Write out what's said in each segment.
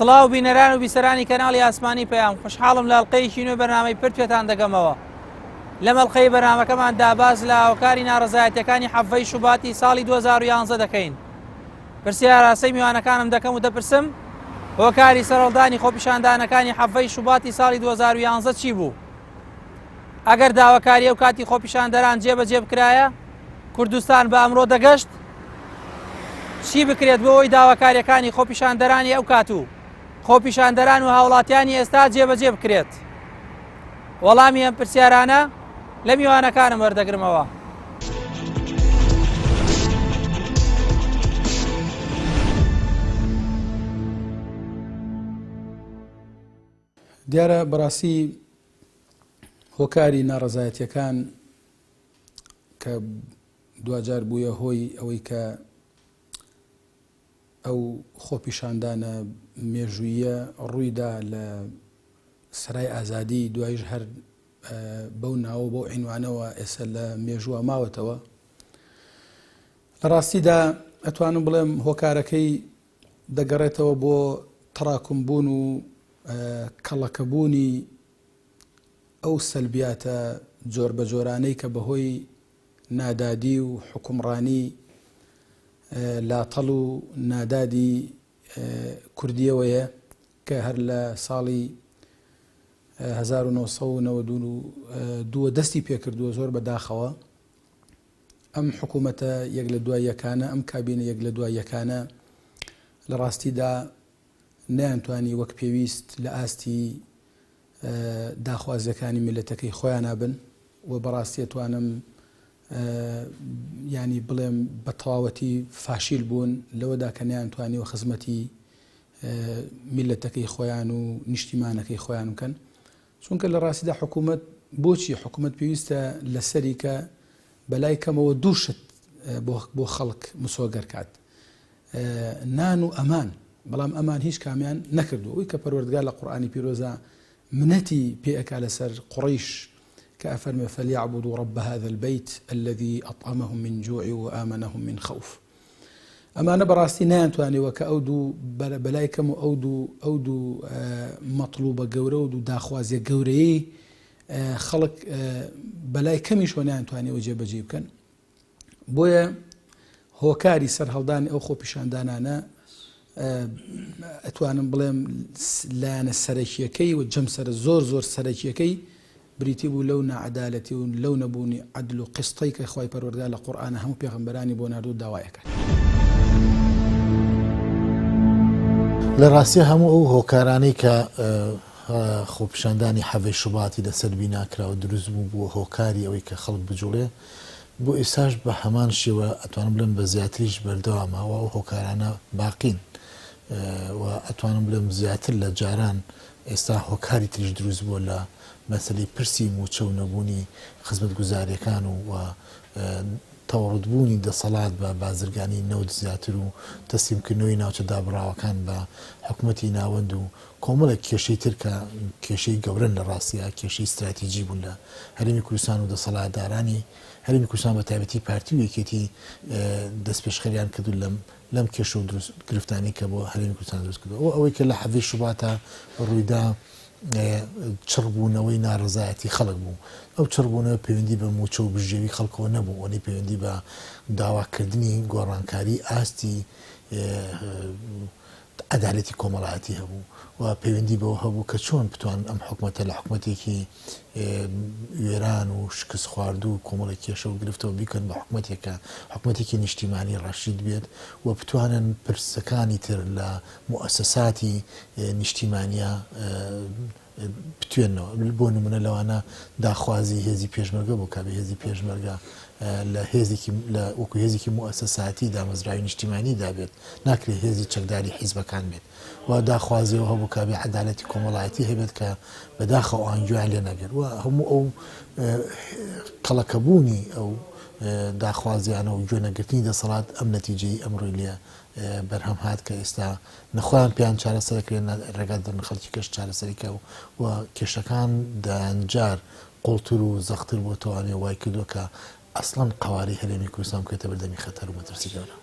سڵاو بینەران و بیسەرانی کەناڵی ئاسمانی پەیام، خوشحاڵم لە ئەڵقەیەکی نوێ بەرنامەی پرتوێتان دەگەمەوە. لەم ئەڵقەی بەرنامەکەمان داباز لە هاوکاری ناڕەزایەتیەکانی حەفەی شوباتی ساڵی 2011 دەکەین. پرسیار ئاسەی میوانەکانم دەکەم و دەپرسم هۆکاری سەرهەڵدانی خۆپیشاندانەکانی حەفەی شوباتی ساڵی 2011 چی بوو؟ ئەگەر داواکاری ئەو کاتی خۆپیشاندەران جێبەجێ بکرایە، کوردستان بە ئەمڕۆ دەگەشت؟ چی بکرێت بۆ ئەوەی داواکاریەکانی خۆپیشاندەرانی ئەو کات و خۆپیشاندەران و هاوڵاتیانی ئێستا جێبەجێ بکرێت؟ وەڵامی ئەم پرسیارانە لە میوانەکانم وەردەگرمەوە. دیارە بەڕاستی هۆکاری ناڕەزایەتیەکان کە دوجار بووە هۆی ئەوەی کە ئەو خۆپیشاندانە مێژوویە ڕوویدا لە سەرای ئازادی، دوایش هەر بەو ناوە بەو عینوانەوە ئێستا لە مێژووە ماوەتەوە. لە ڕاستیدا ئەتوانم بڵێم هۆکارەکەی دەگەڕێتەوە بۆ تەڕاکمبوون و کەڵەکەبوونی ئەو سەلبیاتە جۆر بە جۆرانەی کە بەهۆی نادادی و حکومڕانی لاڵ و نادادی کوردیەوەیە کە هەر لە ساڵی 1992 دەستی پێکردووە زۆر بەداخەوە. ئەم حکوومەتە یەک لە دوای یەکانە، ئەم کابینە یەک لە دوای یەکانە لە ڕاستیدا نەیانتوانی وەک پێویست لە ئاستی داخوازیەکانی میلەتەکەی خۆیان نابن و بەڕاستی ئەتوانم ینی بڵێم بە تەواوەتی فاشیل بوون لەوەدا کە نەیانتوانیوە خزمەتی میلەتەکەی خۆیان و نیشتیمانەکەی خۆیان بکەن. چونکە لە ڕاستیدا حکوومەت بۆچی حکوومەت پێویستە لەسەری کە بەلای کەمەوە دووشت بۆ خەڵک مسۆگەر کات، نان و ئەمان. بەڵام ئەمان هیچ کامیان نەکردو. ئەوی کە پەروەردگار لە قورئانی پیرۆزە منەتی پێئەکا لەسەر قوڕیش کە ئەفەرمێ فەلیعبودوا رب هذا البيت الذي أطعمهم من جوع وآمنهم من خوف. ئەمانە بەڕاستی نەیانتوانیوە کە ئەو دوو بەلای کەم و ئەو دوو مەطلوبە گەورە و دوو داخوازیە گەورەیەی خەڵک بەلای کەمیشۆ نەیانتوانیوە جێبەجێ بکەن. بۆیە هۆکاری سەرهەڵدانی ئەو خۆپیشاندانانە ئەتوانم بڵێم لایەنە سەرەکیەکەی و جەمسەرە زۆر سەرەکیەکەی بریتی بوو لەو نەعەدالەتی و لەو نەبوونی عەدل و قسطەی کە خوای پەروەردگار لە قورئانە هەموو پێغەمبەرانی بۆ ناردوو داوایەکەن. لە ڕاستی هەموو ئەو هۆکارانەی کە خۆپیشاندانی حەفەی شوباتی لەسەر بیناکراوە دروست بوو بۆ هۆکاری ئەوەی کە خەڵک بجوڵێ، بۆ ئێستاش بە هەمان شێوە ئەتوانم بڵێم بە زیاتریش بەردەواماوە ئەو هۆکارانە باقین و ئەتوانم بڵێم زیاتر لە جاران ئێستا هۆکاری تریش دروست بووە لە مەسەلەی پرسی موچە و نەبوونی خزمەتگوزاریەکان و تەواڕوتبوونی دەسەڵات بە بازرگانی نەوت زیاتر و تەسلیمکردنەوەی ناوچە دابڕاوەکان بە حکوومەتی ناوەند و کۆمەڵێک کێشەی تر کە کێشەی گەورەن لە ڕاستیە کێشەی استراتیجی بوون لە هەرێمی کوردستان و دەسەڵاتدارانی هەرێمی کوردستان بە تایبەتی پارتی و یەکێتی دەستپێشخەریان کردو لەم کێشە و گرفتانی کە بۆ هەرێمی کوردستان دروست کردەوە. ئەوەی کە لە حەفەی شوباتە ڕوویدا چڕبوونەوەی ناڕەزایەتی خەڵک بوو. ئەو چڕبوونەوە پەیوەندی بە موچە و بژێوی خەڵکەوە نەبوو، ئەوەی پەیوەندی بە داواکردنی گۆڕانکاری ئاستی عەدالەتی کۆمەڵایەتی هەبوو و پەیوەندی بەوە هەبوو کە چۆن بتوان ئەم حکوومەتە لە حکوومەتێکی وێران و شکست خواردوو کۆمەڵێک کێشە و گرفتەوە بیکەن بە حکوومەتێکی نیشتیمانی ڕەشید بێت و بتوانن پرسەکانی تر لە موسساتی نیشتیمانیە بتوێنەوە. بۆ نمونە لەوانە داخوازی هێزی پێشمەرگە بۆ کابێ هێزی پێشمەرگە لە وەکو هێزێکی موسساتی دامەزراوی نیشتیمانی دابێت، ناکرێت هێزی چەکداری حیزبەکان بێت و داخوازیەوە هەبوو کابێ عەدالەتی کۆمەڵایەتی هەبێت کە بەداخەوە ئەنگویان لێ نەگەر و هەموو ئەو قەڵەکەبوونی ئەو داخوازیانە و گوێنەگرتنی دەسەڵات ئەم نەتیجەی ئەمڕۆی لێ بەرهەم هات کە ئێستا نەخۆیان پێیان چارەسەرکرێن ڕێگا دەرن خەڵکی کەش چارەسەریکە و کێشەکان دەیانجار قوڵتر و زەختر بۆ توانێ وای کردووە کە ئەسڵەن قەواری هەرێمی کوردستان بکرێتە بەردەمی خەتەر و مەترسی گەورە.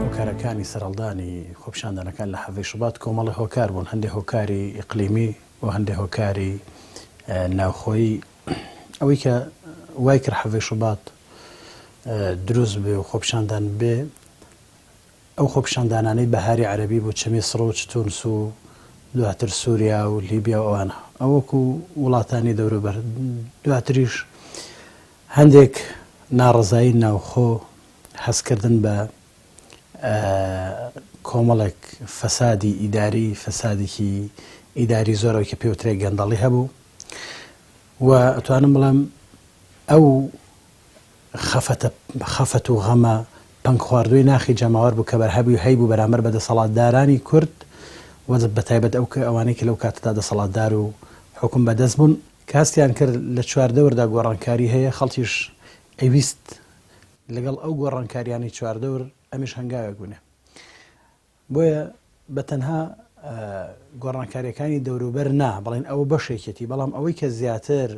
ئەو کارە هۆکارەکانی سەرهەڵدانی خۆپیشاندانەکان لە حەڤەی شوبات کۆمەڵی هۆکار بوون، هەندێک هۆکاری ئیقلیمی و هەندێک هۆکاری ناوخۆیی. ئەوەی کە وای کرد حەڤەی شوبات دروست بێ و خۆپیشاندان بێ، ئەو خۆپیشاندانانەی بەهاری عەرەبی بوو، چەمێسڕ و تونس و دواتر سووریا و لیبیا و ئەوانە، ئەوەکو وڵاتانی دەوروبەر. دواتریش هەندێک ناڕەزایی ناوخۆ هەستکردن بە کۆمەڵێک فەسادی ئیداری، فەسادێکی ئیداری زۆرەوەی کە پێوترێ گەندەڵی هەبوو و ئەتوانم بڵێم ئەو خەفەت و غەمە پەنگ خواردووی ناخی جەماوەر بوو کە بەرهەبووی هەیبوو بەرامبەر بە دەسەڵاتدارانی کورد و بەتایبەت ئەوانەی کە لەو کاتەدا دەسەڵاتدار و حکوم بەدەست بوون، کاستیان کرد لە چواردەوردا گۆڕانکاری هەیە، خەڵکیش ئەویست لەگەڵ ئەو گۆڕانکاریانی چواردەور ئەمیش هەنگاوێک بوونێ. بۆیە بەتەنها گۆڕانکاریەکانی دەوروبەر نا بەڵێن ئەوە بەشێکێتی، بەڵام ئەوەی کە زیاتر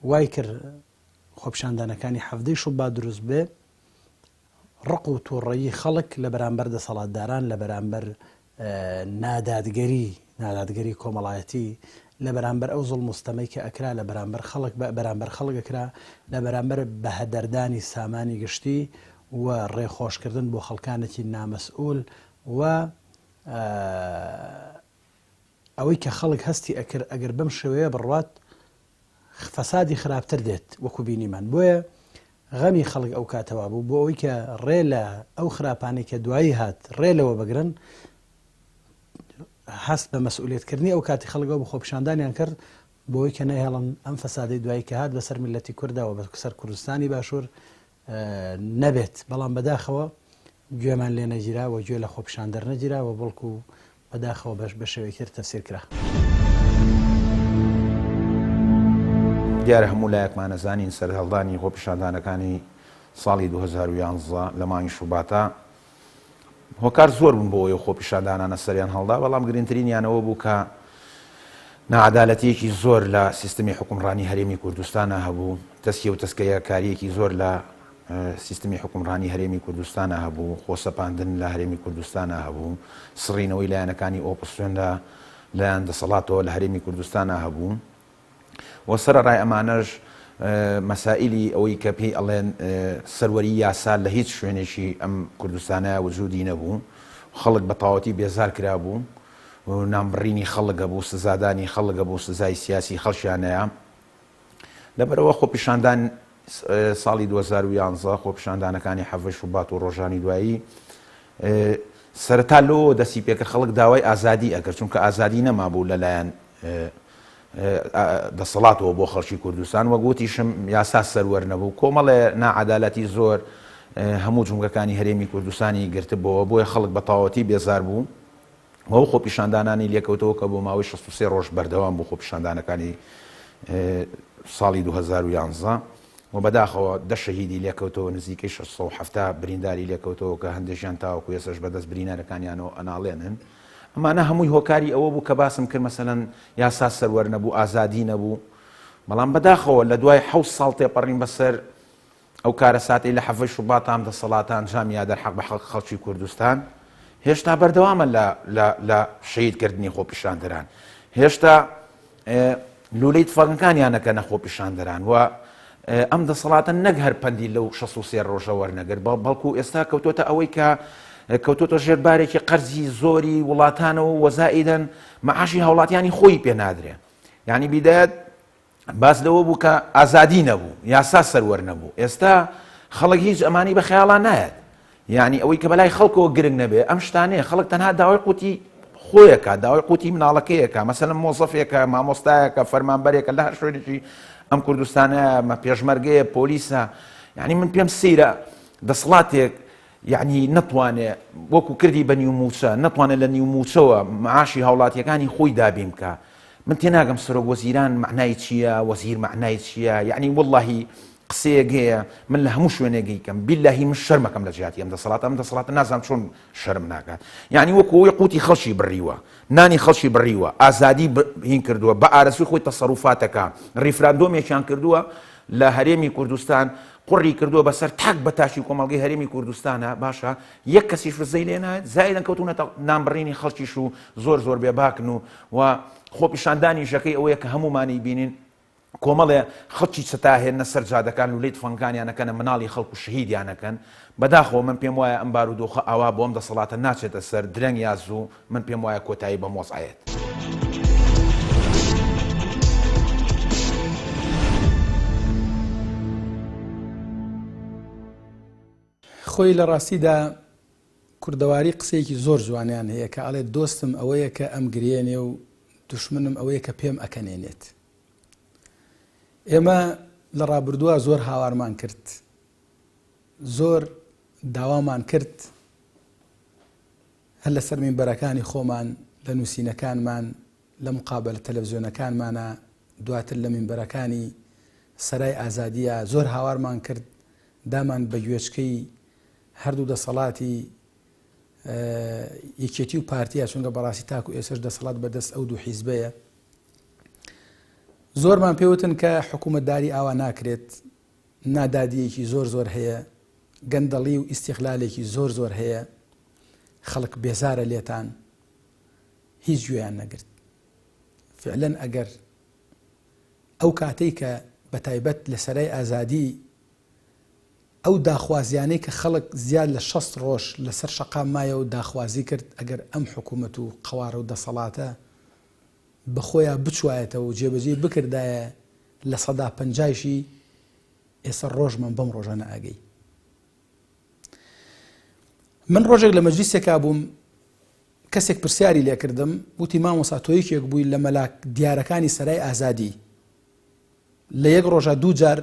وای کرد خۆپیشاندانەکانی حەڤدەی شوبات دروست بێ، ڕق و تووڕەیی خەڵک لە بەرامبەر دەسەڵاتداران، لە بەرامبەر نادادگەری کۆمەڵایەتی، لە بەرامبەر ئەو زوڵم و ستەمەی کە ئەکرا لە بەرامبەر خەڵک ئەکرا، لە بەرامبەر بەهەدەردانی سامانی گشتی و ڕێخۆشکردن بۆ خەڵکانێکی نامەسئول و ئەوەی کە خەڵک هەستی ئەکرد ئەگەر بەم شێوەیە بڕوات فەسادی خراپتر دێت وەکو بینیمان. بۆیە غەمی خەڵک ئەو کاتەوە بوو بۆ ئەوەی کە ڕێ لە ئەو خراپانەی کە دوایی هات ڕێ لەوە بگرن، هەست بە مەسئولیتکردنی ئەو کاتی خەڵکەوە بە خۆپیشاندانیان کرد بۆ ئەوەی کە نەهێڵن ئەم فەسادەی دوایی کە هات بەسەر میلەتی کوردەوە بەسەر کوردستانی باشوور نەبێت. بەڵام بەداخەوە گوێمان لێ نەگیرا و گوێ لە خۆپیشاندەر نەگیرا و بەڵکو بەداخەوە بە شێوەیەکی تر تەفسیر کرا. دیارە هەموو لایەکمان نەزانین سەرهەڵدانی خۆپیشاندانەکانی ساڵی 2011 لە مانگی شوباتە هۆکار زۆر بوون بۆ ئەوەی خۆپیشاندانانە سەریان هەڵدا، بەڵام گرنگترینیانەوە بوو کە نەعەدالەتیەکی زۆر لە سیستمی حکومڕانی هەرێمی کوردستانە هەبوو، تەسکیە و تەسکەیەکاریەکی زۆر لە سیستمی حکومڕانی هەرێمی کوردستانە هەبوو، خۆسەپاندن لە هەرێمی کوردستانە هەبوو، سڕینەوەی لایەنەکانی ئۆپۆزیسیۆندا لایەن دەسەڵاتەوە لە هەرێمی کوردستانە هەبوو و سەرەڕای ئەمانەش مەسائلی ئەوەی کە پێی ئەڵێن سەروەری یاسا لە هیچ شوێنێکی ئەم کوردستانە وجودی نەبوو، خەڵک بە تەواوەتی بێزار کرا بوو و نامبڕینی خەڵکە بوو، سزادانی خەڵکە بوو، سزای سیاسی خەڵکیانەیە. لەبەرەوە خۆپیشاندان ساڵی 2011 خۆپیشاندانەکانی حەڤەی شوبات و ڕۆژانی دوایی سەرەتا لۆ دەستی پێکرد خەڵک داوای ئازادی ئەکرد، چونکە ئازادی نەمابوو لەلایەن دەسەڵاتەوە بۆ خەڵکی کوردستان وە گوتیشم یاسا سەروەر نەبوو، کۆمەڵێ ناعەدالەتی زۆر هەموو جومگەکانی هەرێمی کوردستانی گرتبەوە، بۆیە خەڵک بە تەواوەتی بێزار بوو و خۆپیشاندانانی لێکەوتەوە کە بۆ ماوەی 63 ڕۆژ بەردەوام بوو خۆپیشاندانەکانی ساڵی 2011 و بەداخەوە 10 شەهیدی لێکەوتەوە، نزیکەی 670 برینداری لێکەوتەوە کە هەندێکیان تاوەکو ێسش بەدەست برینارەکانیانەوە ئەناڵێنن. ئەمانە هەمووی هۆکاری ئەوە بوو کە باسم کرد مەسەلەن یاسا سەروەر نەبوو، ئازادی نەبوو، بەڵام بەداخەوە لە دوای 7 ساڵ تێپەڕین بەسەر ئەو کارە ساتی لە حەڤەی شوبات ئەم دەسەڵاتان جامیە دەرحەق بە خەڵکی کوردستان هێشتا بەردەوامە لە شەهیدکردنی خۆپیشاندەران، هێشتا لولەی تفەنگەکانیان نەکەنە خۆپیشاندەران و ئەم دەسەڵاتە نەک هەر پەندی لەو 63 ڕۆژە وەرنەگرت، بەڵکو ئێستا کەوتۆتە ئەوەی کە کەوتۆتە ژێربارێکی قەرزی زۆری وڵاتانەوە وەزائیدەن مەعاشی هاوڵاتیانی خۆی پێ نادرێ. یعنی بیدایەت باس لەوە بوو کە ئازادی نەبوو، یاسا سەروەر نەبوو، ئێستا خەڵک هیچ ئەمانی بە خەیاڵان نایەت، یعنی ئەوەی کە بەلای خەڵکەوە گرنگ نەبێ ئەم شتانەیە، خەڵک تەنها داوای قوتی خۆیەکە، داوای قوتی مناڵەکەیەکە، مەسەلەن مۆزەفێکە، مامۆستایەکە، فەرمانبەرێکە لە هەر شوێنێکی ئەم کوردستانە، پێشمەرگەیە، پۆلیسە. یعنی من پێم سەیرە دەسەڵاتێک یعنی نەتوانێت وەکو کردی بە نیوموچە، نەتوانێت لە نیوموچەوە معاشی هاوڵاتیەکانی خۆی دابین بکە. من تێناگەم سەرۆک وەزیران معنای چییە، وەزیر معنای چییە، یعنی وەڵڵاهی قسەیەک هەیە من لە هەموو شوێنێکی کەم بیللاهی من شەرمەکەم لە جیاتی ئەم دەسەڵاتە نازانم چۆن شەرم ناکات. یعنی وەکو ئەوەی قوتی خەڵکی بڕیوە، نانی خەڵکی بڕیوە، ئازادی هین کردووە، بە ئارەزوی خۆی تەسەڕوفاتەکە، ڕیفراندۆمێکیان کردووە لە هەرێمی کوردستان قڕی کردووە بەسەر تاک بەتاشی کۆمەڵگەی هەرێمی کوردستانە باشە یەک کەسیش ڕزەی لێنایەت زایدەن کەوتونەتە نامبڕینی خەڵکیش و زۆر بێباکن و خۆپیشاندانی ژەکەی ئەوەیە کە هەمومانی بینین کۆمەڵێ خەڵکی چتاهێنە سەر جادەکان و لێت فەنکانیانەکەنە مناڵی خەڵک و شەهیدیانەکەن بەداخەوە من پێم وایە ئەم بارودۆخە ئاوا بۆم دەسەڵاتە ناچێتە سەر درەنگ یا زوو من پێم وایە کۆتایی بە مۆزایەت. خۆی لە ڕاستیدا کوردەواری قسەیەکی زۆر جوانیان هەیە کە ئەڵێ دۆستم ئەوەیە کە ئەم گرێنێ و دوشمنم ئەوەیە کە پێم ئەکەنێنێت. ئێمە لە ڕابردووە زۆر هاوارمان کرد، زۆر داوامان کرد هەر لە سەر مینبەرەکانی خۆمان لە نووسینەکانمان لە مقابل تەلەڤیزیۆنەکانمانە دواتر لە مینبەرەکانی سەرای ئازادیە زۆر هاوارمان کرد دامان بە گوێچکەی هەردوو دەسەڵاتی یەکێتی و پارتیە چونکە بەڕاستی تاکو ئێسش دەسەڵات بەدەست ئەو دوو حیزبەیە زۆرمان پێوتن کە حکوومەتداری ئاوا ناکرێت نادادیەکی زۆر هەیە گەندەڵی و ئیستیقلالێکی زۆر هەیە خەڵک بێزارە لێتان هیچ گوێیان نەگرت. فعلەن ئەگەر ئەو کاتەی کە بەتایبەت لە سەرای ئازادی ئەو داخوازیانەی کە خەڵک زیاد لە 60 ڕۆژ لەسەر شەقام مایە و داخوازی کرد ئەگەر ئەم حکوومەت و قەوارە و دەسەڵاتە بەخۆیان بچوایەتەوە و جێبەجێ بکردایە لە 150 ئێستا ڕۆژمان بەم ڕۆژانە ئاگەی. من ڕۆژێک لە مەجلیسێکا بووم کەسێک پرسیاری لێکردم وتی مامۆستا تۆ یەکێک بووی لە مەلاک دیارەکانی سەرای ئازادی لە یەک ڕۆژە 2 جار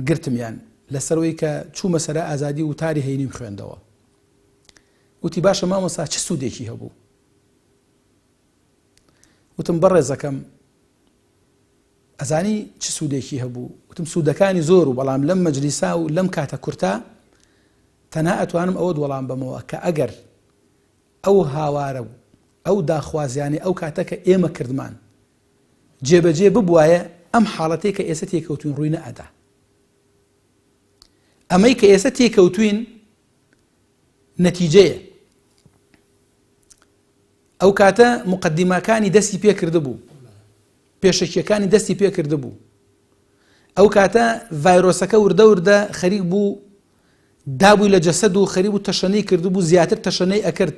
گرتمیان لەسەرەوەی کە چوومە سەرای ئازادی و تاری هەینیم خوێندەوە. وتی باشە مامۆستا چ سوودێکی هەبوو؟ وتم بەڕێزەکەم ئەزانی چ سوودێکی هەبوو؟ وتم سوودەکانی زۆر و بەڵام لەم مەجلیسا و لەم کاتە کورتە تەنها ئەتوانم ئەوە وەڵام بەمەوە کە ئەگەر ئەو هاوارە و ئەو داخوازیانی ئەو کاتە کە ئێمە کردمان جێبەجێ ببوایە ئەم حاڵەتەی کە ئێستا تێکەوتوین ڕووی نەئەدا. ئەمەی کە ئێستا تێکەوتوین نەتیجەیە. ئەو کاتە مقدمەکانی دەستی پێ کرده بوو، پێشەکیەکانی دەستی پێ کرده بوو. ئەو کاتە ڤایرۆسەکە وردە خەریک بوو دابووی لە جەسەد و خەریک بوو تەشەنەی کرده بوو زیاتر تەشەنەی ئەکرد.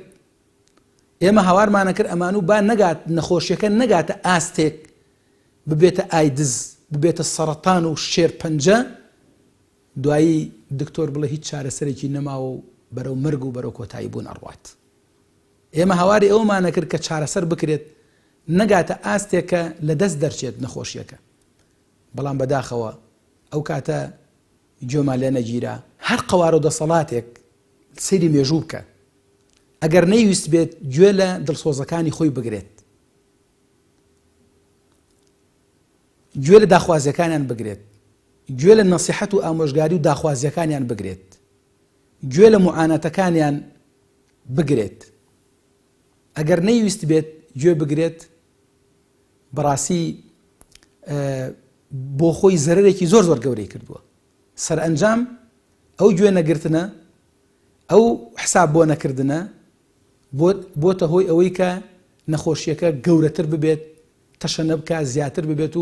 ئێمە هاوارمانە کرد ئەمان و با نەگات نەخۆشیەکە نەگاتە ئاستێک ببێتە ئایدز ببێتە سەرەتان و شێرپەنجە دوایی دکتۆر بڵێ هیچ چارەسەرێکی نەماوە و بەرەو مرگ و بەرەو کۆتایی بوون ئەڕوات. ئێمە هاواری ئەومانە کرد کە چارەسەر بکرێت نەگاتە ئاستێکە لە دەست دەرچێت نەخۆشیەکە. بەڵام بەداخەوە ئەو کاتە گوێمان لێ نەگیرا هەر قەوار و دەسەڵاتێک سەیری مێژوو بکە ئەگەر نەیویست بێت گوێ لە دڵسۆزەکانی خۆی بگرێت، گوێ لە داخوازیەکانیان بگرێت، گوێ لە نەسیحەت و ئامۆژگاری و داخوازیەکانیان بگرێت، گوێ لە موعانەتەکانیان بگرێت. ئەگەر نەیویست بێت گوێ بگرێت بەڕاستی بۆ خۆی زەرەرێکی زۆر گەورەی کردووە. سەرئەنجام ئەو گوێ نەگرتنە ئەو حساب بۆ نەکردنە بۆتە هۆی ئەوەی کە نەخۆشیەکە گەورەتر ببێت تەشەنە بکە زیاتر ببێت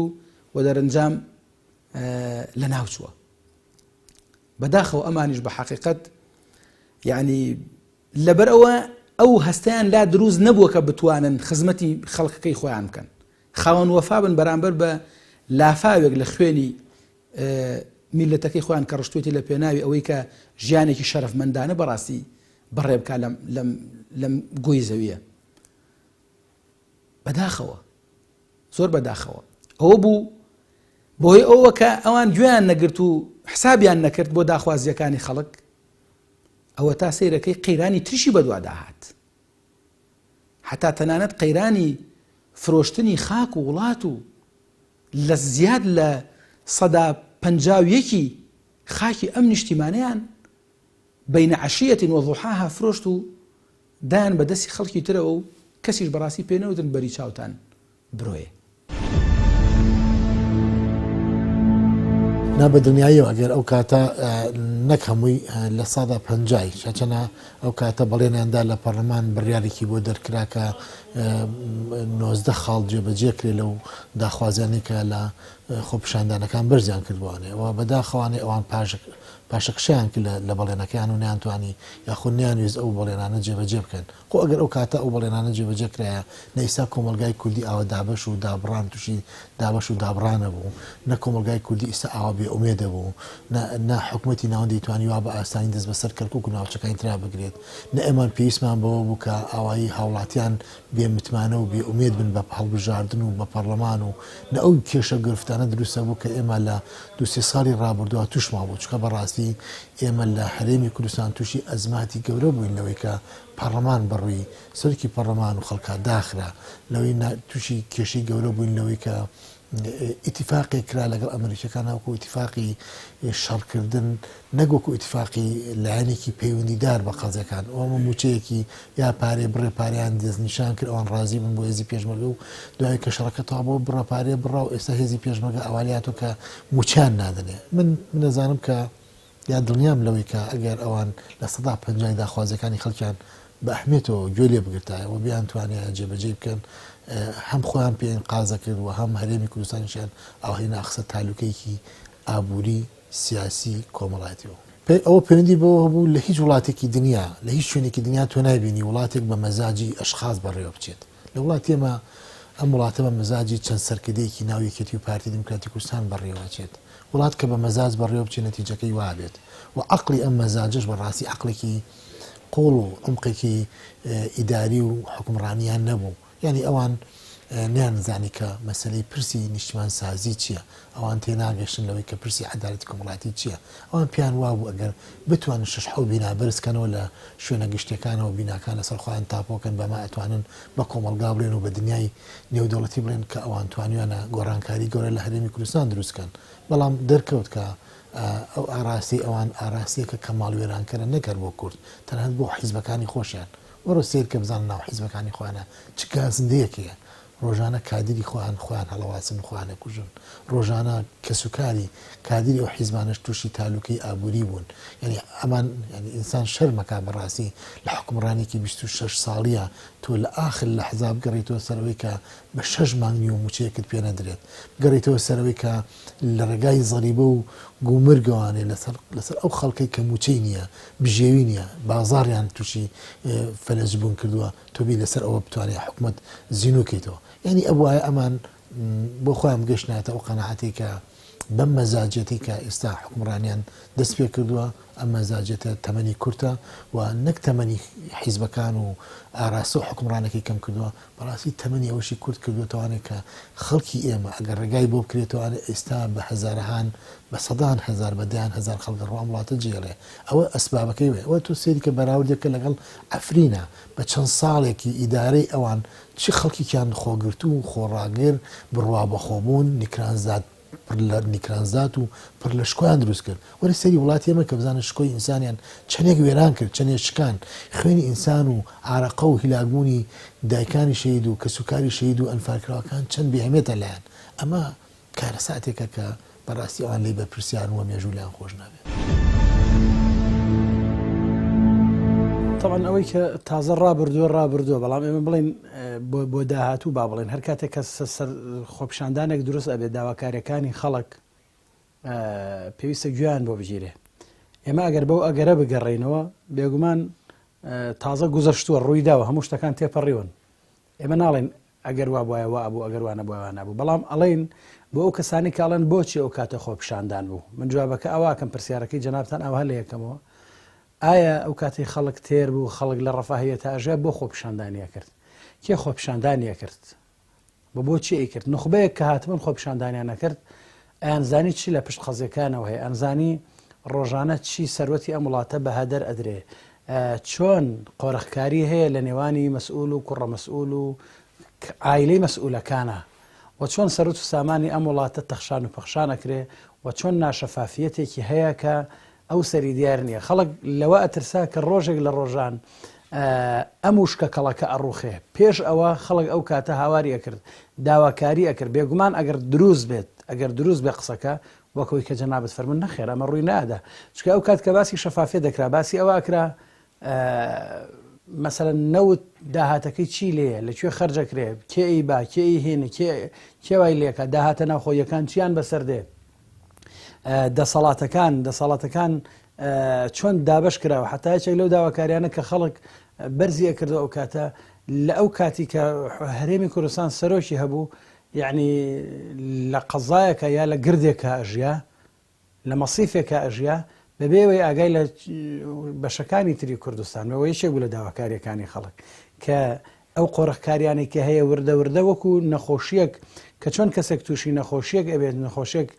و دەرەنجام لە ناوچووە. بەداخەوە ئەمانیش بە حەقیقەت یعنی لەبەر ئەو هەستیان لا دروست نەبووە کە بتوانن خزمەتی خەڵکەکەی خۆیان بکەن. خاوەن وەفا بن بەرامبەر بە لافاوێک لە خوێنی میلەتەکەی خۆیان کە ڕشتوێتی لە پێناوی ئەوەی کە ژیانێکی شەرەفمەندانە بەڕاستی بەڕێ بکە لەم گۆی زەویە. بەداخەوە زۆر بەداخەوە ئەوە بوو بۆی ئەوە کە ئەوان گوێیان نەگرت و حسابیان نەکرد بۆ داخوازیەکانی خەڵک ئەوە تا سەیرەکەی قەیرانی تریشی بەدوا داهات. حتا تەنانەت قەیرانی فرۆشتنی خاک و وڵات و لە زیاد لە 151 خاکی ئەم نیشتیمانەیان بەینە عەشیەتین وەضوحاها فرۆشت و دایان بەدەستی خەڵکی ترەوە و کەسیش بەڕاستی پێ نەوتن بەری چاوتان برۆیە. نا بە دنیایەوە ئەگەر ئەو کاتە نەک هەمووی لە سادا پەنجای شەچەنە ئەو کاتە بەڵێنیاندا لە پەرلەمان بڕیارێکی بۆ دەرکرا کە 19 خاڵ جێبەجێکرێ لەو داخوازیانی کە لە خۆپیشاندانەکان بەرزیان کردوانێەوە بەداخەوانێ ئەوان پاشەکشیان لە بەڵێنەکەیان و نیانتوانی یاخود نیانویست ئەو بەڵێنانە جێبەجێ بکەن خۆ ئەگەر ئەو کاتە ئەو بەڵێنانە جێبەجێکرایە نەئیسا کۆمەلگای کوردی ئاوە دابەش و دابڕان تووشی دابەش و دابڕانە بوو نە کۆمەلگای کوردی ئیستا ئاوا بێ ئومێدە بوو نا حکوومەتی ناوەندی دەیتوانی وا بە ئاسانی دەست بەسەر کەرکووک و ناوچەکانی ترا بگرێت نە ئێمان پێویستمان بەوە بوو کە ئاوایی هاوڵاتیان بێمتمانە و بێ ئومێد بن بە هەڵبژاردن و بە پەرلەمان و نە ئەو کێشە گرفتانە دروستە بوو کە ئێمە لە 2 ساڵی ڕابردووە توشما بوو چکە بەڕاستی ئێمە لە هەرێمی کوردستان تووشی ئەزماتی گەورە بووین لەوەی کە پەرلەمان بڕووی سەرکی پەرلەمان و خەڵکا داخرا لەوەی تووشی کێشەی گەورە بووین لەوەی کە ئیتیفاقی کرا لەگەڵ ئەمریکەکان هەوکو ئیتیفاقی شەڕکردن نەگوکو ئیتیفاقی لایەنێکی پەیوەندیدار بە قەزەکان ئەومە موچەیەکی یا پارێ بڕێ پاریان دەستنیشان کرد ئەوان ڕازی بن بۆ هێزی پێشمەرگە و دوای کە شەڕەکە تا بۆ بڕە پارێ بڕا و ئێستا هێزی پێشمەرگە ئەوالیاتۆ کە موچیان نادنێ من نەزانم کە یا دڵنیام لەوەی کە ئەگەر ئەوان لە 150 داخوازەکانی خەڵکیان بە ئەحمێتەوە گوێ لێ بگرتایەوە بیان توانێت جێبەجێ بکەن هەم خۆیان پێیان قازە کرد و هەم هەرێمی کوردستانیشیان ئەوهی ناقسە تالوکەیەکی ئابووری سیاسی کۆمەڵاتیەوە ئەوە پەیوەندی بەوە بوو لە هیچ وڵاتێکی دنیا لە هیچ شوێنێکی دنیا تۆ نایبینی وڵاتێک بە مەزاجی ئەشخاص بەڕێوە بچێت لە وڵات ئێمە ئەم وڵاتە بە مەزاجی چەند سەرکردەیەکی ناویەکێتی و پارتی دموکراتی کوردستان بەڕێوە چێت وڵات کە بە مەزاج بەڕێوە بچێت نەتیجەکەی وابێت و عەقڵی ئەم مەزاجش بەڕاستی عەقڵێکی قوڵ و عمقێکی ئیداری و حکومڕانیان نەبوو یعنی ئەوان نیانزانی کە مەسلەی پرسی نیشتیمان سازی چییە ئەوان تێناگەشتن لەوەی کە پرسی عەدالەتی کۆمەڵاتی چییە ئەوان پیان وابوو ئەگەر بتوانن 6 بینا بەرزکەنەوە لە شوێنە گشتەکانەوە بیناکان لەسەر خۆیان تاپۆکەن بەما ئەتوانن بە کۆمەلگا بڵێن و بە دنیای نێودەوڵەتی بڵێن کە ئەوان توانیانە گۆڕانکاری گەورە لە هەرێمی کوردستان دروستکەن بەڵام دەرکەوت کە ئەو ئاراسی ئەوان ئاراسیەکە کە ماڵوێرانکەرە نەکرد بۆ کورد تەنانەت بۆ حیزبەکانی خۆشیان وەرە سیر کە بزان ناو حیزبەکانی خۆیانە چ گازندەیەکەیە ڕۆژانە کادری خۆیان هەڵەواسن خۆیانە کوژن ڕۆژانە کەسوکاری کادری ئەو حیزبانش تووشی تالوکەی ئابووری بوون یعنی ئەمان ئینسان شەرمەکە بەڕاستی لە حکومڕانێکی 26 ساڵیە تۆ لە ئاخر لە حزاب گەڕیتەوە سەرەوەی کە بە 6 مانگنی و موچەیەکت پێ نەدرێت گەڕیتەوە سەرەوەی کە لە ڕێگای زەریبە و گومرگەوانێ لەسەر ئەو خەڵکەی کە موچەی نییە بژێوی نییە بازاڕیان تووشی فەلەج بوون کردووە تۆبی لەسەر ئەوە بتوانێت حکومت زیینوکەیتەوە یعنی ئەو وایە ئەمان بۆ خۆیان گەشتناتە ئەو قەنەعەتی کە بەم مەزاجەتی کە ئێستا حکومڕانیان دەست پێ کردووە ئەم مەزاجێتە تەمەنی کورتە و نەک تەمەنی حیزبەکان و ئاراستە و حکومڕانەکەی کەم کردووە بەڕاستی تەمەنی ئەوەشی کورت کردوێتوانێت کە خەڵکی ئێمە ئەگەر ڕێگای بۆ بکرێتوانێت ئێستا بە هەزارەهان بە سەدان هەزار بەدیان هەزار خەڵکە ڕوان وڵاتە جێڵێ ئەوە ئەسبابەکەی وێ ئەوە تۆ سێری کە بەراوردێکە لەگەڵ ئەفرینە بە چەند ساڵێکی ئیدارەی ئەوان چی خەڵکییان خۆگرتو و خۆڕاگەر بڕوا بەخۆبوون نیکرانزاد لە نیکرانزات و پڕ لە شکۆیان دروست کرد وەرە سەری وڵاتی ئێمە کە بزانە شکۆی ئینسانیان چەندێک وێران کرد چەندێک شکان خوێنی ئینسان و ئارەقە و هیلاگبوونی دایکانی شەید و کەسوکاری شەید و ئەنفارکراوەکان چەند بێهمێتە لایەن ئەمە کارە ساتێکە کە بەڕاستی ئەوان لی بە پرسیان وە مێژوولیان خۆش نابێت. طبعا ئەوەی کە تازە ڕابردووە بەڵام ئێمە بڵین بۆ داهاتوو با بڵێن هەر کاتێک کە خۆپیشاندانێک دروست ئەبێت داواکاریەکانی خەڵک پێویستە گویان بۆ بگیرێ ئێمە ئەگەر بەو ئەگەرە بگەڕێنەوە بێگومان تازە گوزەشتووە ڕووی داوە هەموو شتەکان تێپەڕیون ئێمە ناڵێن ئەگەر وا بواە ئەبوو ئەگەروانە بۆیان نبوو بەڵام ئەڵێن بۆ ئەو کەسانی کاڵێن بۆچی ئەو کاتە خۆپیشاندان بوو من جوابەکە ئەواکەم پرسیارەکەی جەنابتان ئەوها لە یەکەمەوە ئایا ئەو کاتی خەڵک تێر بوو خەڵک لە ڕەفاهیەتە ئاژە بۆ خۆپیشاندانیە کرد کێ خۆپیشاندانیە کرد بۆچی ئەی کرد نخبەیەک کە هاتبن خۆپیشاندانیان نەکرد ئەیانزانی چی لە پشت خەزیەکانەوە هەیە ئەنزانی ڕۆژانە چی سەرەتی ئەم وڵاتە بە هەدەر ئەدرێ چۆن قۆرەخکاری هەیە لە نێوانی مەسئول و کوڕە مەسئول و ئایلەی مەسئولەکانە و چۆن سەرەت و سامانی ئەم وڵاتە تەخشان و پەخشان ئەکرێ و چۆن ناشەفافیەتێکی هەیە کە ئەو سەری دیار نییە خەڵک لەوە ئەترسا کە ڕۆژێک لە ڕۆژان ئەم وشکە کەڵەکە ئەڕوخێ پێش ئەوە خەڵک ئەو کاتە هاواری ئەکرد داواکاری ئەکرد بێگومان ئەگەر دروست بێت ئەگەر دروست بێ قسەکە وەکەوەی کە جەنابەت فەرمون نەخێر ئەمە ڕووی نادا چکە ئەو کات کە باسی شەفافیە دەکرا باسی ئەوە ئەکرا مەسەلەن نەوت داهاتەکەی چی لێیە لەکوێ خەرجەکرێ کێئی با کێئی هێنە کێوای لێکە داهاتە ناوخۆیەکان چیان بەسەردێ دەسەڵاتەکان چۆن دابش کراوە حتا یەکێک لەو داواکاریانە کە خەڵک بەرزیە کردو ئەو کاتە لە ئەو کاتی کە هەرێمی کوردستان سەرۆکی هەبوو یعنی لە قەزایەکە یا لە گردێکە ئەژیا لە مەسیفێکە ئەژیا بەبێەوەی ئاگای لە بەشەکانی تری کوردستان بەوە یەکێک بوو لە داواکاریەکانی خەڵک کە ئەو قۆڕەخکاریانی کە هەیە وردە وەکو نەخۆشیەک کە چۆن کەسێک تووشی نەخۆشیەک ئەبێت نەخۆشیێک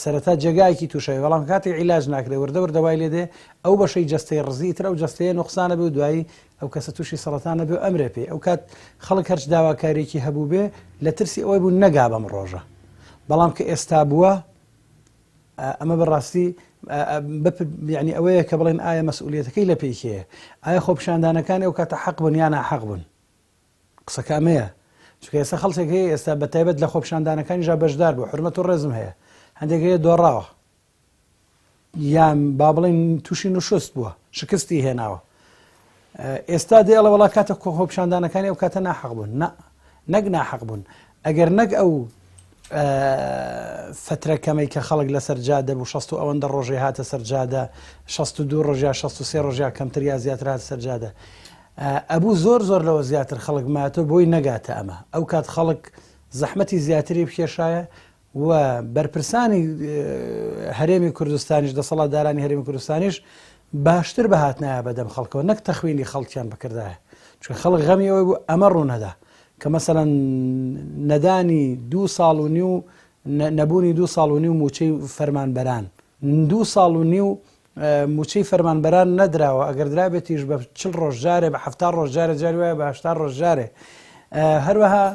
سەرەتا جێگایەکی تووشەوی بەڵام کاتی عیلاج ناکرێ وردەوای لێدێ ئەو بەشەی جەستەی ڕزی تر ئەو جەستەیە نوقسانە بێ و دوایی ئەو کەسە تووشی سەرەتانە بێ ئەمرێ پێ ئەو کات خەڵک هەرچ داواکارێکی هەبوو بێ لە ترسی ئەوەی بوو نەگا بەم ڕۆژە بەڵام کە ئێستا بووە ئەمە بەڕاستی یعنی ئەوەیە کە بڵێن ئایا مەسئولیەتەکەی لە پێیکەیە ئایا خۆپیشاندانەکان ئەو کاتە حەق بن یان ناحەق بن قسەکەمەیە چونکە ئێستا خەڵکێک هەیە ئێستا بەتایبەت لە خۆپیشاندانەکانی ژا بەشدار بوو حرمەت و ڕێزم هەیە هەندێک هەیە دۆڕاوە یان با بڵێن تووشی نوشست بووە شکستی هێناوە ئێستا دێڵە وڵا کاتە خۆپیشاندانەکانی ئەو کاتە ناحەق بوون نەک ناحەق بوون ئەگەر نەک ئەو فترەکەمەی کە خەڵک لە سەرجادە بوو 60 ئەوەندە ڕۆژێ هاتە سەرجادە 62 ڕۆژیا 63 ڕۆژیا کەمتر یا زیاتر هاتە سەرجادە ئەبوو زۆر لەوە زیاتر خەڵک ماتۆ بۆی نەگاتە ئەمە ئەو کات خەڵک زەحمەتی زیاتری بکێشایە و بەرپرسانی هەرێمی کوردستانیش دەسەڵاتدارانی هەرێمی کوردستانیش باشتر بەهاتنایە بەدەم خەڵکەوە نەک تەخوینی خەڵکیان بکردایە چون خەڵک غەمی ئەوەی بوو ئەمە ڕوونەدا کە مەسەڵەن نەدانی 2 ساڵ و نیو نەبوونی 2 ساڵ و نیو موچەی فەرمانبەران 2 ساڵ و نیو موچەی فەرمانبەران نەدراوە ئەگەر درابێتیش بە 40 ڕۆژ جارێ بە 70 ڕۆژ جارێ جاری وایە بە 80 ڕۆژ جارێ هەروەها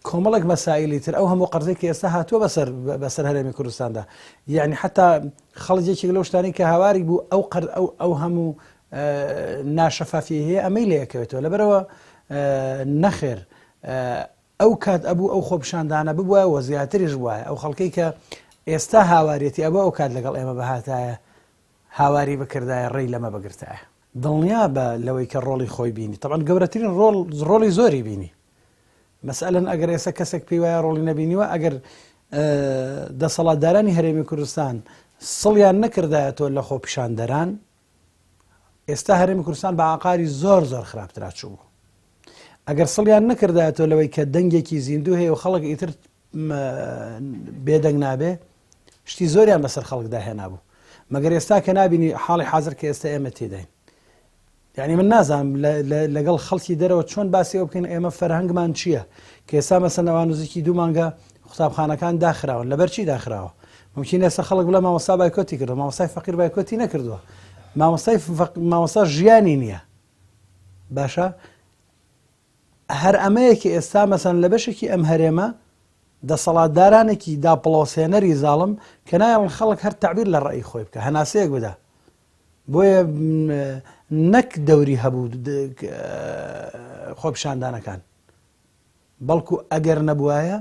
کۆمەڵێک مەسائلی تر ئەو هەموو قەرزێکی ئێستا هاتووە بەسەر هەرێمی کوردستاندا یعنی حتا خەڵکێکی لەو شتانی کە هاواری بوو ئەو هەموو ناشەفافی هەیە ئەمەی لەیەکەوێتەوە لەبەرەوە نەخێر ئەو کات ئەبوو ئەو خۆپیشاندانە ببووە و زیاتریش وایە ئەو خەڵکەی کە ئێستا هاوارەتی ئەبوو ئەو کات لەگەڵ ئێمە بەهاتایە هاواری بکردایە ڕێی لەمە بگرتایە دڵنیا بە لەوەی کە ڕۆڵی خۆی بینی طبعا گەورەترین ڕۆڵی زۆری بینی مەسئلەن ئەگەر ئێستا کەسێک پێی وایە ڕۆڵی نەبینیوە ئەگەر دەسەڵاتدارانی هەرێمی کوردستان سڵیان نەکردایەتەوە لە خۆپیشاندەران ئێستا هەرێمی کوردستان بە عقاری زۆر خراپترا چوو بوو ئەگەر سڵیان نەکردایەتەوە لەوەی کە دەنگێکی زیندوو هەیە و خەڵک ئیتر بێدەنگ نابێ شتی زۆریان بەسەر خەڵکدا هێنابوو مەگەر ئێستا کە نبینی حاڵی حاضر کە ئێستا ئێمە تێداین یعنی من نازانم لەگەڵ خەڵکی دەرەوە چۆن باسی ئەو بکەین ئێمە فەرهەنگمان چییە کە ئێستا مەسەن ئەوان نزیکی 2 مانگە قوتابخانەکان داخراون لەبەر چی داخراوە ممکن ئێستا خەڵک بڵێ مامۆستا بایکۆتی کردو مامۆستای فەقیر بایکۆتی نەکردووە مامۆستا ژیانی نییە باشە هەر ئەمەیەکی ئێستا مەسەن لە بەشێکی ئەم هەرێمە دەسەڵاتدارانێکی داپڵۆسێنەری زاڵم کە نایڵن خەڵک هەر تعبیر لە ڕێی خۆی بکە هەناسەیەک بدە بۆیە نەک دەوری هەبوو خۆپیشاندانەکان بەڵکو ئەگەر نەبووایە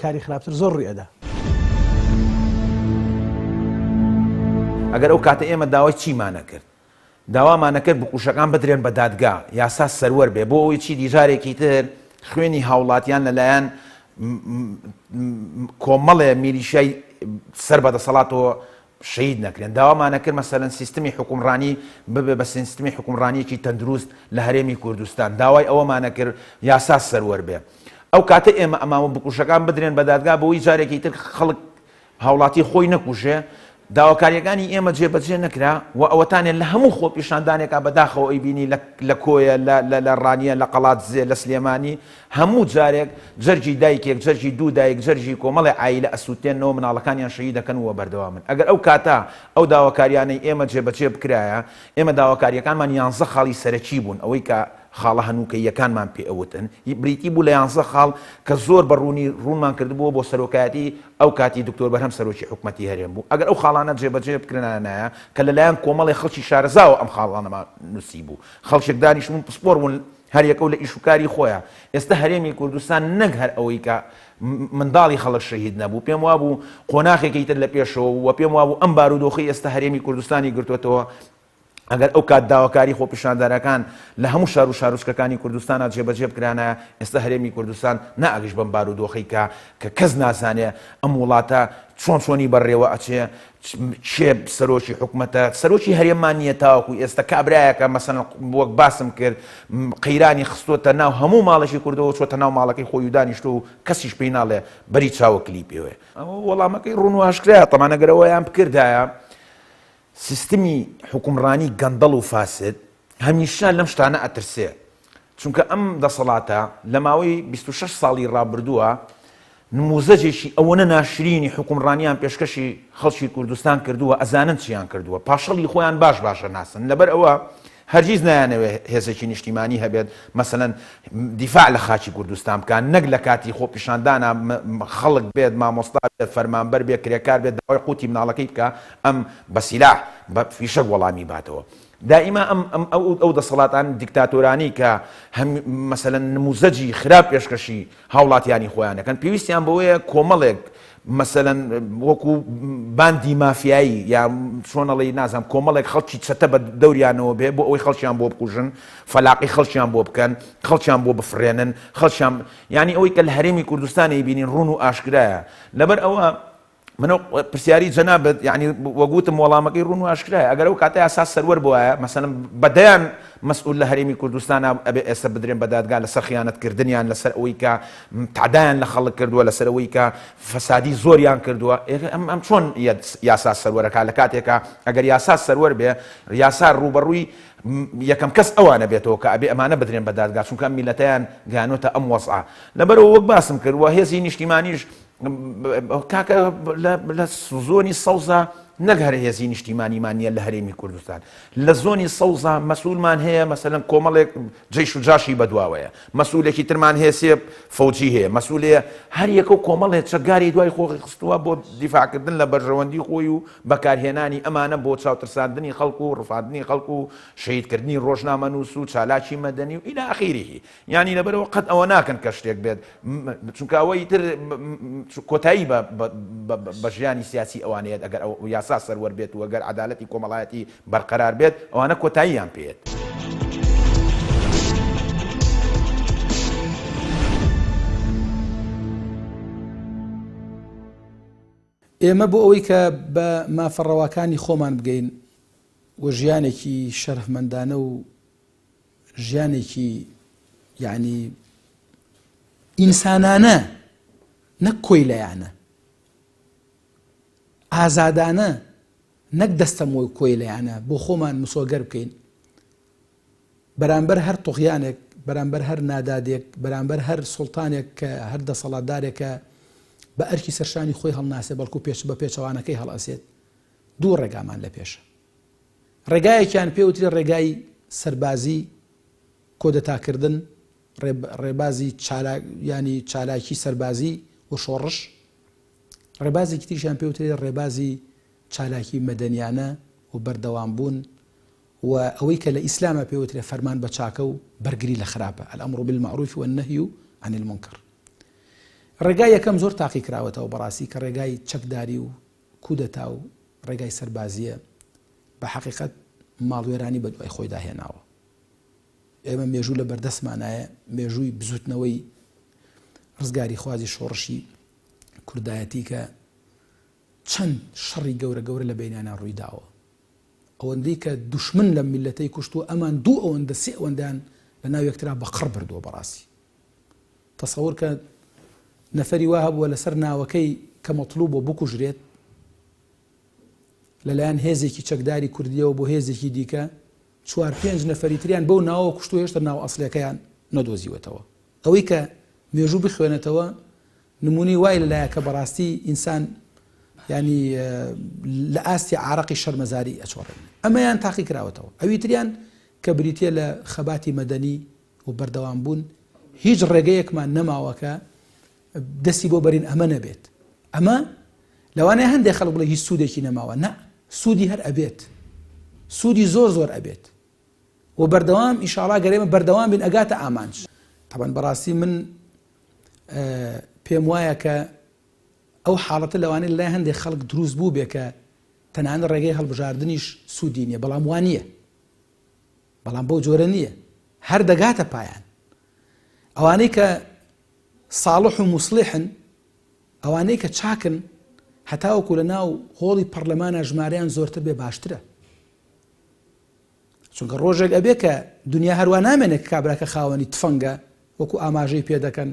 کاری خراپتر زۆر ڕێدا ئەگەر ئەو کاتە ئێمە داوای چیمانە کرد داوامانە کرد بکوشەکان بدرێن بە دادگا یاسا سەروەر بێ بۆ ئەوی چی دیژارێکی تر خوێنی هاوڵاتیان لەلایەن کۆمەڵێ میلیشای سەر بەدەسەڵاتەوە شەید نەکرێن داوامانە کرد مەسەلەن سیستمی حکومڕانی ببێ بە سیستمی حکومڕانیەکی تەندروست لە هەرێمی کوردستان داوای ئەوەمانە کرد یاسا سەروەر بێ ئەو کاتە ئێمە ئەماوە بکوشەکان بدرێن بە دادگا بۆی جارێکی تر خەڵک هاوڵاتی خۆی نەکوژێ داواکاریەکانی ئێمە جێبەجێ نەکرا و ئەوەتانێن لە هەموو خۆپیشاندانێکا بەداخەوە ئەی بینی لە کۆیە لە ڕانیە لە قەڵات زێ لە سلێمانی هەموو جارێک جەرجی دایکێک جەرجی 2 دایک جەرجی کۆمەڵی عایلە ئەسووتێنەوە مناڵەکانیان شەهید دەکەن و بەردەوامن ئەگەر ئەو کاتە ئەو داواکاریانەی ئێمە جێبەجێ بکرایە ئێمە داواکاریەکانمان 11 خاڵی سەرەکی بوون ئەوەی کە خاڵە هەنووکەیەکانمان پێ ئەوتن بریتی بوو لە 11 خاڵ کە زۆر بەڕوونی ڕوونمان کردبووە بۆ سەرۆکایەتی ئەو کاتی دکتۆر بەرهەم سەرۆکی حکومەتی هەرێم بوو ئەگەر ئەو خاڵانە جێبەجێ بکرێنانایە کە لەلایەن کۆمەڵی خەڵکی شارەزاوە ئەم خاڵانەمان نووسی بوو خەڵکێک دانیشتون پسپۆر بوون هەر یەکەو لە ئیشوکاری خۆیە. ئێستا هەرێمی کوردستان نەک هەر ئەوەی کە منداڵی خەڵک شەهید نەبوو، پێم وابوو قۆناغێکی تر لە پێشەوە و پێم وابوو ئەم بارودۆخی ئێستا هەرێمی کوردستانی گرتوێتەوە. ئەگەر ئەو کات داواکاری خۆپیشاندارەکان لە هەموو شار و شارۆچکەکانی کوردستانە جێبەجێ بکرانە، ئێستا هەرێمی کوردستان نائگەشت بەم بارودۆخی کە کەس نازانێ ئەم وڵاتە چۆنی بەڕێوە ئەچێ، چێ سەرۆکی حکوومەتە، سەرۆکی هەرێممان نییە تاوەکو ئێستا کابرایەکە مەسەڵەن وەک باسم کرد قەیرانی خستۆتە ناو هەموو ماڵەشی کوردەوە چۆتە ناو ماڵەکەی خۆی و دانیشتۆ و کەسیش پێی ناڵێ بەری چاوەکلی پێوێ. ئەوە وەڵامەکەی ڕوون و ئاشکرایە. تەمانە گەرەوەیان بکردایە سیستمی حکومڕانی گەندەڵ و فاسد هەمیشە لەم شتانە ئەترسێ، چونکە ئەم دەسەڵاتە لە ماوەی 26 ساڵی ڕابردووە نموزەجێکی ئەوەنە ناشرینی حکومڕانیان پێشکەشی خەڵکی کوردستان کردووە، ئەزانن چیان کردووە، پاشەڵی خۆیان باشە ناسن. لەبەر ئەوە هەرگیز نایانەوێت هێزێکی نیشتیمانی هەبێت مەسەڵەن دیفاع لە خاچی کوردستان بکەن، نەک لە کاتی خۆپیشاندانە خەڵک بێت مامۆستا بێت فەرمانبەر بێت کرێکار بێت داوای قوتی مناڵەکەی بکە ئەم بە سیلاح بە فیشەک وەڵامی باتەوە. دائیما ئەو دەسەڵاتان دیکتاتۆرانی کە مەسەڵەن نموزەجی خراپ پێشکەشی هاوڵاتیانی خۆیانەکەن پێویستیان بەوەیە کۆمەڵێک مەسەڵەن وەکو باندی مافیایی یا چۆنەڵی نازانم کۆمەڵێک خەڵکی چەتە بە دەوریانەوە بێ بۆ ئەوەی خەڵکیان بۆ بکوژن، فەلاقی خەڵکیان بۆ بکەن، خەڵکیان بۆ بفرێنن، خەڵکیان ینی ئەوەی کە لە هەرێمی کوردستانی بینین ڕوون و ئاشکرایە. لەبەر ئەوە منە پرسیاری جەنابەت ینی وەگوتم وەڵامەکەی ڕوون و ئاشکرایە. ئەگەر ئەو کاتە ئاساس سەروەر بووایە مەسەڵەن بەدەیان مەسئول لە هەرێمی کوردستانە ئەبێ ئێستا بدرێن بە دادگا لەسەر خیانەتکردنیان، لەسەر ئەوەی کە تعدایان لە خەڵک کردووە، لەسەر ئەوەی کە فەسادی زۆریان کردووە. ئەم چۆن یاسا سەروەرەکە لە کاتێکە ئەگەر یاسا سەروەر بێ یاسا ڕوبەڕووی یەکەم کەس ئەوانە بێتەوە کە ئەبێ ئەمانە بدرێن بە دادگا، چونکە میلەتەیان گیانۆتە ئەم وەزعە. لەبەرەوە وەک باسم کردووە هێزی نیشتیمانیش کاکە لە زۆنی سەوزە نەک هەر هێزی نیشتیمانیمان نیە لە هەرێمی کوردستان، لە زۆنی سەوزە مەسئولمان هەیە مەسەڵەن کۆمەڵێک جەیش و جاشی بەدواوەیە، مەسئولێکی ترمان هێسێ فەوجی هەیە، مەسئولەیە هەر یەکە و کۆمەڵێک چەکگاری دوای خۆی خستووە بۆ دیفاعکردن لە بەرژەوەندی خۆی و بەکارهێنانی ئەمانە بۆ چاوترساندنی خەڵکو و ڕفاندنی خەڵکو و شەهیدکردنی ڕۆژنامەنووس و چالاکی مەدەنی و ئیلە ئاخیریه. یعنی لەبەرەوە قەت ئەوە ناکەن کە شتێک بێت، چونکە ئەوەی تر کۆتایی بە ژیانی سیاسی ئەوانەیە ئەگەر ئەو یاسا سەروەر بێت و ئەگەر عەدالەتی کۆمەڵایەتی بەرقەرار بێت ئەوانە کۆتاییان پێێت. ئێمە بۆ ئەوەی کە بە مافەڕەواکانی خۆمان بگەین و ژیانێکی شەرفمەندانە و ژیانێکی یعنی ئینسانانە نەک کۆی لەیانە ئازادانە نەک دەستەمۆی کۆی لەیانە بۆ خۆمان مسۆگەر بکەین بەرامبەر هەر توغیانێک، بەرامبەر هەر نادادێک، بەرامبەر هەر سوڵتانێک کە هەر دەسەڵاتدارێکە بە ئەرکی سەرشانی خۆی هەڵناسێ بەڵکو پێش بە پێچەوانەکەی هەڵئەسێت. دوو ڕێگامان لە پێشە. ڕێگایەکیان پێوتری ڕێگای سەربازی کۆدەتاکردن، ڕێبازی ینی چالاکی سەربازی و شۆڕش، ڕێبازێکی تریشیان پێوتری ڕێبازی چالاکی مەدەنیانە و بەردەوام بوون و ئەوەی کە لە ئیسلامە پێوترێ فەرمان بە چاکە و بەرگری لە خراپە، الأمر بالمعروف والنهي عن المنكر. ڕێگای یەکەم زۆر تاقی کراوەتەوە بەڕاستی کە ڕێگای چەکداری و کودەتا و ڕێگای سەربازیە بە حەقیقەت ماڵوێرانی بە دوای خۆی داهێناوە. ئێمە مێژوو لە بەردەستمانایە، مێژووی بزوتنەوەی ڕزگاری خوازی شۆڕشی کوردایەتی کە چەند شەڕی گەورە گەورە لە بینیانە ڕوویداوە، ئەوەندەی کە دوشمن لە میلەتەی کوشتووە ئەمان دوو ئەوەندە سێ ئەوەندەیان لە ناو یەکترا بەقڕ بردووە. بەڕاستی تەسەوور کە نەفەری وا هەبووە لەسەر ناوەکەی کە مەطلوب بۆ بکوژرێت لەلایەن هێزێکی چەکداری کوردیەوە بۆ هێزێکی دیکە 4-5 نەفەری تریان بەو ناوە کوشتو هێشتا ناو ئەسلەکەیان نەدۆزیوەتەوە. ئەوەی کە مێژوو بخوێنێتەوە نمونەی وای لەلایە کە بەڕاستی ئینسان ینی لە ئاستی عارەقی شەرمەزاری ئەچۆڕێن. ئەمەیان تاقی کراوەتەوە. ئەوی تریان کە بریتە لە خەباتی مەدەنی و بەردەوام بوون هیچ ڕێگەیەکمان نەماوەکە دەستی بۆ بەرین ئەمە نەبێت. ئەمە لەوانەیە هەندێک خەڵک بڵێ هیچ سوودێکی نەماوە. نە، سوودی هەر ئەبێت، سوودی زۆر ئەبێت. و بەردەوام ئینشاڵا گەرێمە بەردەوام بین ئەگاتە ئامانج. طبعا بەڕاستی من پێم وایە کە ئەو حاڵەتە لەوانەیە لای هەندێک خەڵک دروست بوو بێ کە تەنانەت ڕێگەی هەڵبژاردننیش سوودی نییە، بەڵام وان نییە، بەڵام بەو جۆرە نییە، هەر دەگاتە پایان. ئەوانەی کە ساڵح و موسڵحن، ئەوانەی کە چاکن، هەتاوەکو لە ناو هۆڵی پەرلەمانە ژمارەیان زۆرتر بێ باشترە. چونکە ڕۆژێک ئەبێ کە دنیا هەروە نامێنێت کابراکە خاوەنی تفەنگە وەکو ئاماژەی پێ دەکەن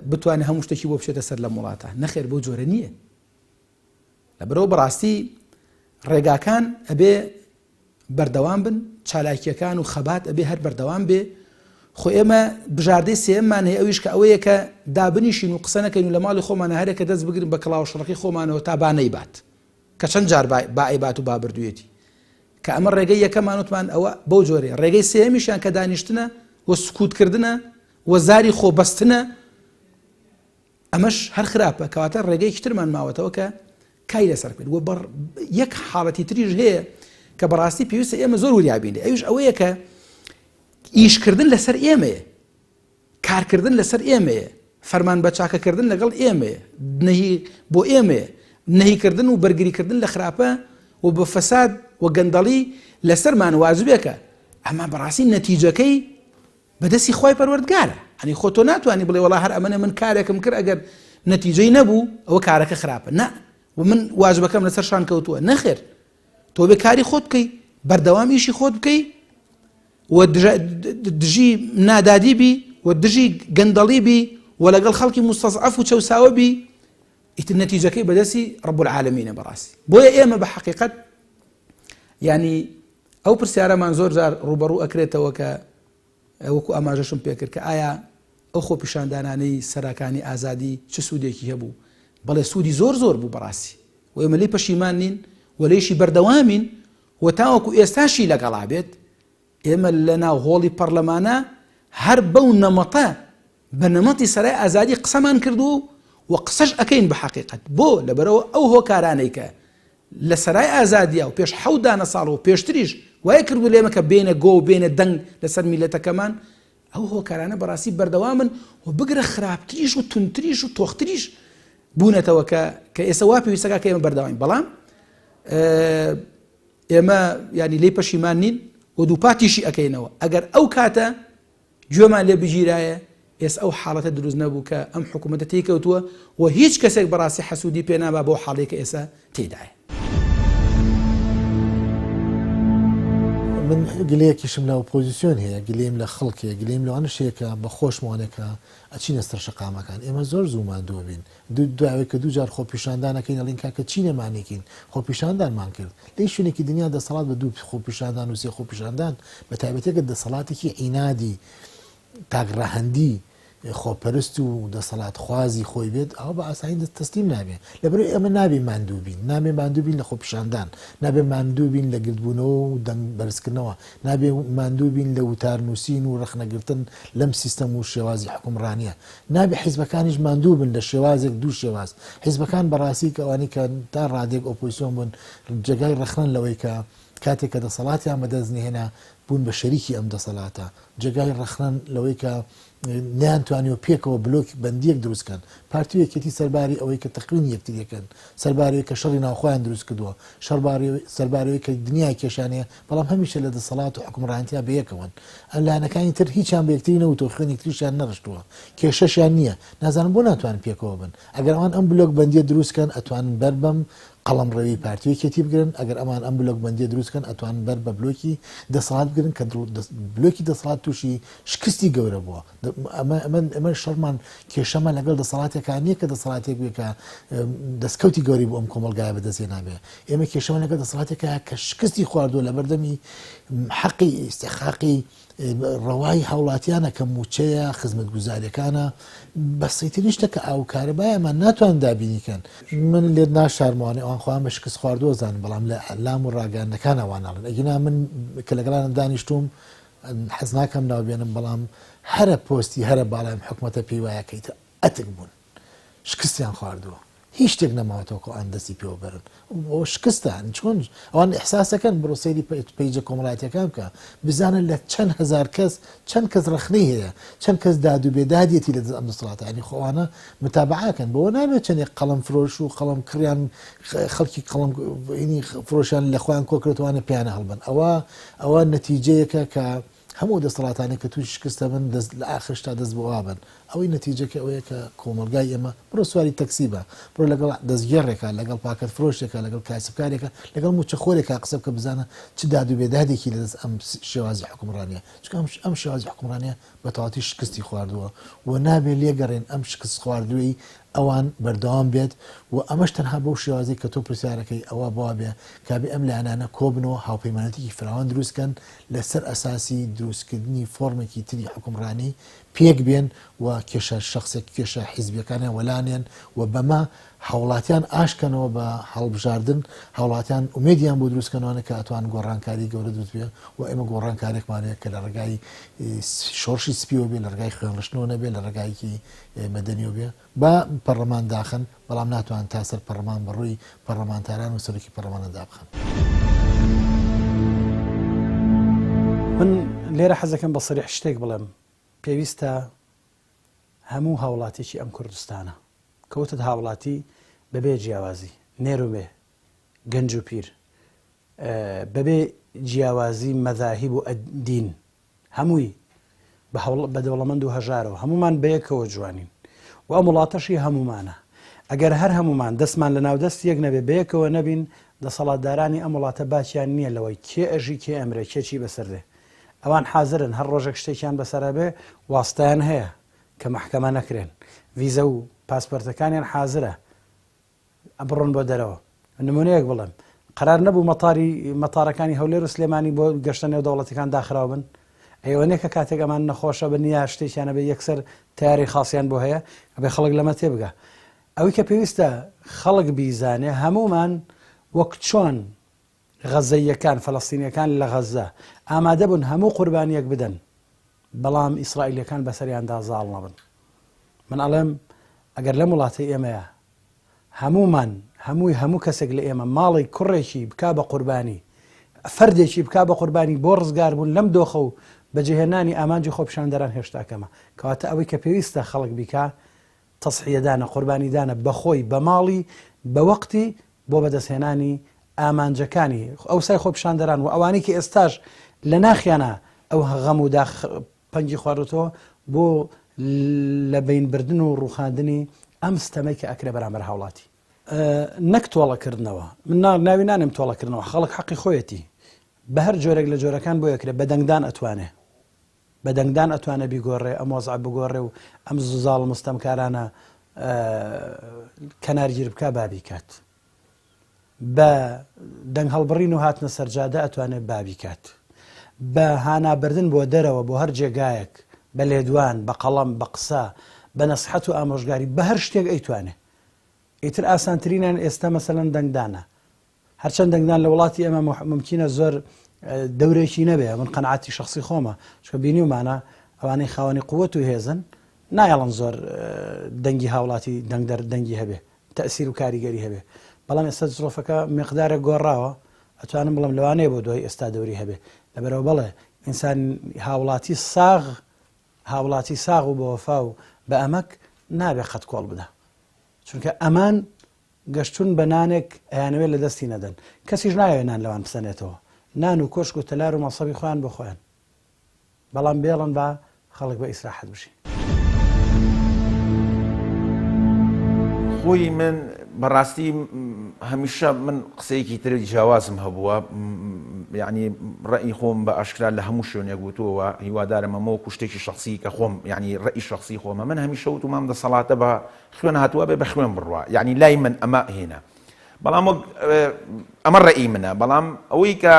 بتوانێت هەموو شتێکی بۆ بچێتە سەر لە وڵاتە. نەخێر بۆ جۆرە نییە. لەبەرەوە بەڕاستی ڕێگاکان ئەبێ بەردەوام بن، چالاکیەکان و خەبات ئەبێ هەر بەردەوام بێ. خۆ ئێمە بژاردەی سێممان هەیە، ئەویش کە ئەوەیە کە دابنیشین و قسە نەکەین و لە ماڵی خۆمانە هەرێکە دەست بگرین بە کڵاو شڕەکەی خۆمانەوە تا بانەیبات، کە چەند جار باعیبات و بابردوێتی، کە ئەمە ڕێگەی یەکەمان وتمان ئەوە بەو جۆرێ. ڕێگەی سێمیشیان کە دانیشتنە و سکوتکردنە و زاری خۆبەستنە، ئەمەش هەر خراپە، کەواتە ڕێگەیەکی ترمان ماوەتەوە کە کای لەسەر بێت. و یەک حاڵەتی تریش هەیە کە بەڕاستی پێویستە ئێمە زۆر وریابین، ئەویش ئەوەیە کە ئیشکردن لەسەر ئێمەیە، کارکردن لەسەر ئێمەیە، فەرمان بە چاکەکردن لەگەڵ ئێمەیە، نەهی بۆ ئێمەیە، نەهیکردن و بەرگریکردن لە خراپە و بە فەساد و گەندەڵی لەسەرمان واجبێکە. ئەمە بەڕاستی نەتیجەکەی بەدەستی خۆی پەروەردگارە. ئەنی خۆ تۆ ناتوانانی بڵێ وەڵا هەر ئەمەنە من کارێکم کرد ئەگەر نەتیجەی نەبوو ئەوە کارەکە خراپە. نە، و من واجبەکەم لەسەر شان کەوتووە. نەخێر، تۆ بێ کاری خۆت بکەی، بەردەوام ئیشی خۆت بکەی، و دژی نادادی بی و دژی گەندەڵی بی و لەگەڵ خەڵکی مستەضعەف و چەوساوە بی، ئیتر نەتیجەکەی بەدەستی ڕەب العالەمینە. بەڕاستی بۆیە ئێمە بە حەقیقەت ینی ئەو پرسیارەمان زۆر جار ڕوبەڕوو ئەکرێتەوە کە وەکو ئاماژەشم پێکرد کە ئایا ئەو خۆپیشاندانانەی سەراکانی ئازادی چه سوودێکی هەبوو؟ بەڵێ سوودی زۆر زۆر بوو بەڕاستی، و ئێمە لێی پەشیمان نین و لێیشی بەردەوامین، و تاوەکو ئێستاشی لەگەڵا بێت ئێمە لە ناو هۆڵی پەرلەمانە هەر بەو نەمەتە بە نەمەتی سەرای ئازادی قسەمان کردو و قسەش ئەکەین بە حەقیقەت. بۆ لەبەرەوە ئەو هۆکارانەی کە لە سەرای ئازادیە و پێش 17 ساڵ و پێشتریش وایە کردو لێمە کە بێنە گۆ و بێنە دەنگ لەسەر میلەتەکەمان، ئەو هۆکارانە بەڕاستی بەردەوامن و بگرە خراپتریش و تونتریش و تۆختریش بوونەتەوە کە ئێستا وا پێویستەکە کە ئێمە بەردەوامین. بەڵام ئێمە ینی لێی پەشیمان نین و دووپاتیشی ئەەکەینەوە. ئەگەر ئەو کاتە گوێمان لێ بگیرایە ئێستا ئەو حاڵەتە دروست نەبوو کە ئەم حکوومەتە تێکەوتووە و هیچ کەسێک بەڕاستی حەسوودی پێنابا بۆ حاڵەیە کە ئێستا تێدایە. من گلەیەکیشم لە ئۆپۆزیسیۆن هەیە، گلەیم لە خەڵکێ، گلەیم لەوانە شەیەکە بە خۆشمانێکە ئەچینە سەر شەقامەکان. ئێمە زۆر زوومان دووە بین، دوایەوەی کە دوو جار خۆپیشاندانەکەین ئەڵین کاکە چینەمانێکین خۆپیشاندانمان کرد. لەی شوێنێکی دنیا دەسەڵات بە دوو خۆپیشاندان و سێ خۆپیشاندان بە تایبەتێکە دەسەڵاتێکی عینادی تاگڕەهەندی خۆپەرست و دەسەڵات خوازی خۆی بێت، ئەو بە ئاسایی تەسلیم نابێت. لەبەرەوەی ئەمە نابێ ماندووبین، نابێ ماندووبین لە خۆپیشاندان، نابێ ماندووبین لە گردبوونەوە و دەنگ بەرزکردنەوە، نابێ ماندووبین لە وتارنووسین و ڕخنەگرتن لەم سیستەم و شێوازی حکومڕانیە، نابێ حیزبەکانیش ماندووبن لە شێوازێک دوو شێواز. حیزبەکان بەڕاستی کەوانی کە تا ڕادێک ئۆپۆزیسیۆن بوون جێگای ڕخنن لەوەی کە کاتێک کە دەسەڵاتیان بەدەستنهێنا بوون بە شەریکی ئەم دەسەڵاتە، جێگای ڕخنن لەوەی کە نیانتوانیەوە پێکەوە بلۆک بەندیەک دروستکەن، پارتیەکێتی سەرباری ئەوەی کە تەقوین یەکتریەکەن، سەربارەوەی کە شەڕی ناوخۆیان دروست کردووە، سەربارەوەی کە دنیای کێشانەیە، بەڵام هەمیشە لە دەسەڵات و حکومڕانتیا بەیەکەوەن. ئەم لایەنەکانی تر هیچیان بە یەکتری نەوت و خوێنی تریشیان نەڕشتووە، کێشەشیان نییە، نازانم بۆ ناتوانن پێکەوە بن. ئەگەر ئەوان ئەم بلۆک بەندیە دروستکەن ئەتوانن بەر بەم قەڵم ڕێوی پارتیەکێتی بگرن، ئەگەر ئەمان ئەم بلۆک بەندیە دروستکەن ئەتوانن بەر بە بلۆکی دەسەڵات بگرن کە بلۆکی دەسەڵات تووشی شکستی گەورە بووە. ئەمە شەڕمان کێشەمە لەگەڵ دەسەڵاتێکان نییە کە دەسەڵاتێک بێ کە دەستکەوتی گەوری بۆ ئەم کۆمەلگایە بەدەستێ نابێ. ئێمە کێشەمە لەگەڵ دەسەڵاتێکە کە شکستی خواردووە لە بەردەمی حەقی ئیستیحقاقی ڕەوای هاوڵاتیانە کە موچەیە خزمەت گوزاریەکانە بەسیترین شتەکە ئاو کارەبایەمان ناتوان دابینیکەن. من لێ ناشارمانێ ئەوان خۆیان بە شکست خواردووە زانن، بەڵام لە ئەلام و ڕاگەاندنەکان ئەواناڵن. ئەگینا من کە لەگەڵانم دانیشتوم حەز ناکەم ناوبێنم، بەڵام هەرە پۆستی هەرە باڵایم حکومەتە پێی وایەکەیتە ئەتک بوون، شکستیان خواردووە، هیچ شتێک نەماوەتەوە ئەوان دەستی پێوە بەرن ئەوە شکستان چۆن ئەوان ئەحساسەکەن بڕۆ سەیری پەیجە کۆمەڵایەتیەکان بکە بزانن لە چەند هەزار کەس چەند کەس ڕخنەی هەیە چەند کەس داد و بێدادیەتی لە ئەم دەسەڵاتە ینی خۆوانە متابعاکەن بەوە نابێت چەندێک قەڵەم فرۆش و قەڵەم کڕیان خەڵکی قەڵەم فرۆشیان لە خۆیان کۆکرێتوانە پیانە هەڵبن ئەوە نەتیجەیەکە کە هەموو دەسەڵاتانی کە توی شکستە بن لە ئاخرشتا دەست بۆ وابن ئەوەی نەتیجەکە ئەوەیە کە کۆمەلگای ئێمە بڕۆ سواری تەکسی بە بڕۆ لەگەڵ دەستگێڕێکە لەگەڵ پاکەت فرۆشتێکە لەگەڵ کاسبکارێکە لەگەڵ موچەخۆرێکە قسە بکە بزانە چ داد و بێدادێکی لەدەست ئەم شێوازی حکومڕانیە چونکە ئەم شێوازی حکومڕانیە بە تەواوەتی شکستی خواردووە و نابێت لێگەڕێن ئەم شکست خواردووی ئەوان بەردەوام بێت و ئەمەش تەنها بەو شێوازی کە تۆ پرسیارەکەی ئەوە بوا بێ کابێ ئەم لایەنانە کۆبنەوە هاوپەیمانەتێکی فراوان دروستکەن لەسەر ئەساسی دروستکردنی فۆرمێکی تری حکومڕانی پێک بێن و کێشە شخصێک کێشە حیزبیەکانیان وەلانێن و بەمە هاوڵاتیان ئاشکەنەوە بە هەڵبژاردن هاوڵاتیان ئومێدیان بۆ دروستکەنەوەە کە ئەتوان گۆڕانکاری گەورە دروست بێ و ئێمە گۆڕانکارێکمانەیە کە لە ڕێگای شۆڕشی سپیەوە بێ لە ڕێگای خوێنڕشتنەوە نەبێ لە ڕێگایکی مەدەنیەوە بێ بە پەرلەمان داخن بەڵام ناتوان تا سەر پەرلەمان بەڕووی پەرلەمانتاران و سەرۆکی پەرلەمانە دابخەن. من لێرە حەزەکەم بە سەریح شتێک بڵێم پێویستە هەموو هاوڵاتێکی ئەم کوردستانە کەوتت هاوڵاتی بەبێ جیاوازی نێرو بێ گەنج و پیر بەبێ جیاوازی مەذاهیب و دین هەمووی بە دەوڵەمەند و هەژارەوە هەمومان بەیەکەوە جوانین و ئەم وڵاتەشی هەمومانە ئەگەر هەر هەمومان دەستمان لە ناو دەست یەک نەبێ بەیەکەوە نەبین دەسەڵاتدارانی ئەم وڵاتە باچیان نییە لەوەی کێ ئەژی کێ ئەمرێ کێکی بەسەردێ ئەوان حازرن هەر ڕۆژێک شتێکیان بەسەرە بێ واستایان هەیە کە محکەمە نەکرێن ڤیزە و پاسپۆرتەکانیان حازرە ئەبڕۆن بۆ دەرەوە نمونەیەک بڵێم قەرار نەبوو مەتارەکانی هەولێر و سلێمانی بۆ گەشتە نێو دەوڵەتەکان داخراو بن ئەیوەنێ کە کاتێک ئەمان نەخۆشە بە نیا شتێکیانە بێ یەکسەر تیاری خاصیان بۆ هەیە ئەبێ خەڵک لەمە تێبگە ئەوەی کە پێویستە خەڵک بیزانێ هەمومان وەک چۆن غەزەیەکان فەڵەستینیەکان لە غەزە ئامادە بوون هەموو قوربانیەک بدەن بەڵام ئیسرائیلەکان بەسەریاندا زاڵ نەبن من ئەڵێم ئەگەر لەم وڵاتی ئێمەیە هەمومان هەموو کەسێک لە ئێمە ماڵی کوڕێکی بکا بە قوربانی فەردێکی بکا بە قوربانی بۆ ڕزگار بوون لەم دۆخە و بەجێهێنانی ئامانجی خۆپیشاندەران هێشتاکەمە کەواتە ئەوەی کە پێویستە خەڵک بیکا تەسحیەدانە قوربانیدانە بەخۆی بە ماڵی بە وەقتی بۆ بەدەستهێنانی ئامانجەکانی ئەو سای خۆپیشاندەران و ئەوانی کە ئێستاش لە ناخیانە ئەو غەم و پەنگی خواردەوە بۆ لە بینبردن و ڕووخاندنی ئەم ستەمەی کە ئەکرێ بەرامبەر هاوڵاتی نەک تۆڵەکردنەوە من ناوی نانم تۆڵەکردنەوە خەڵک حەقی خۆیەتی بە هەر جۆرێک لە جۆرەکان بۆ یەکرێ بەدەنگدان ئەتوانێ بەدەنگدان ئەتوانە بیگۆڕێ ئەم وەزع بگۆڕێ و ئەم زوزاڵ مستەمکارانە کەنارگیر بکە بابی کات بە دەنگ هەڵبڕین و هاتنە سەرجادە ئەتوانێت بابی کات بە هانابردن بۆ دەرەوە بۆ هەر جێگایەک بە لێدوان بە قەڵەم بە قسە بە نەسحەت و ئامۆژگاری بە هەر شتێک ئەیتوانێ ئیتر ئاسانترینان ئێستا مەسەلەن دەنگدانە هەرچەند دەنگدان لە وڵاتی ئێمە ممکنە زۆر دەورێکی نەبێ من قەنعاتی شخصی خۆمە چکە بینیومانە ئەوانەی خاوەنی قووەت و هێزن نایەڵن زۆر دەنگی هاوڵاتی دەنگی هەبێ تەئسیر و کاریگەری هەبێ بەڵام ئێستا زۆفەکە مقدارێک گۆڕاوە ئەتوانم بڵم لەوانەیە بۆ دوای ئێستا دەوری هەبێ لەبەرەوە بەڵێ ئینسان هاوڵاتی ساغ و بە وەفا و بە ئەمەک نابێ قەت کۆڵ بدە چونکە ئەمان گەشتون بە نانێک ئەیانەوێت لە دەستی نەدەن کەسیش نایەوێ نان لەوان بسەنێتەوە نان و کۆشک و تەلار و مەسەبی خۆیان بۆ خۆیان بەڵام بێڵن بە خەڵک بە ئیسراحەت بشی خۆی من بەڕاستی هەمیشە من قسەیەکی تر جیاوازم هەبووە یعنی ڕئی خۆم بە ئاشکرا لە هەموو شوێنێک گوتووە هیوادارم ئەمەوە کوشتێکی شخصی کە خۆم یعنی ڕئی شخصی خۆمە من هەمیشە وتومام دەسەڵاتە بە خوێن هاتووە بێ بە خوێن بڕوە یعنی لای من ئەمە هێنا بەڵام ئەمە ڕئی منە بەڵام ئەوەی کە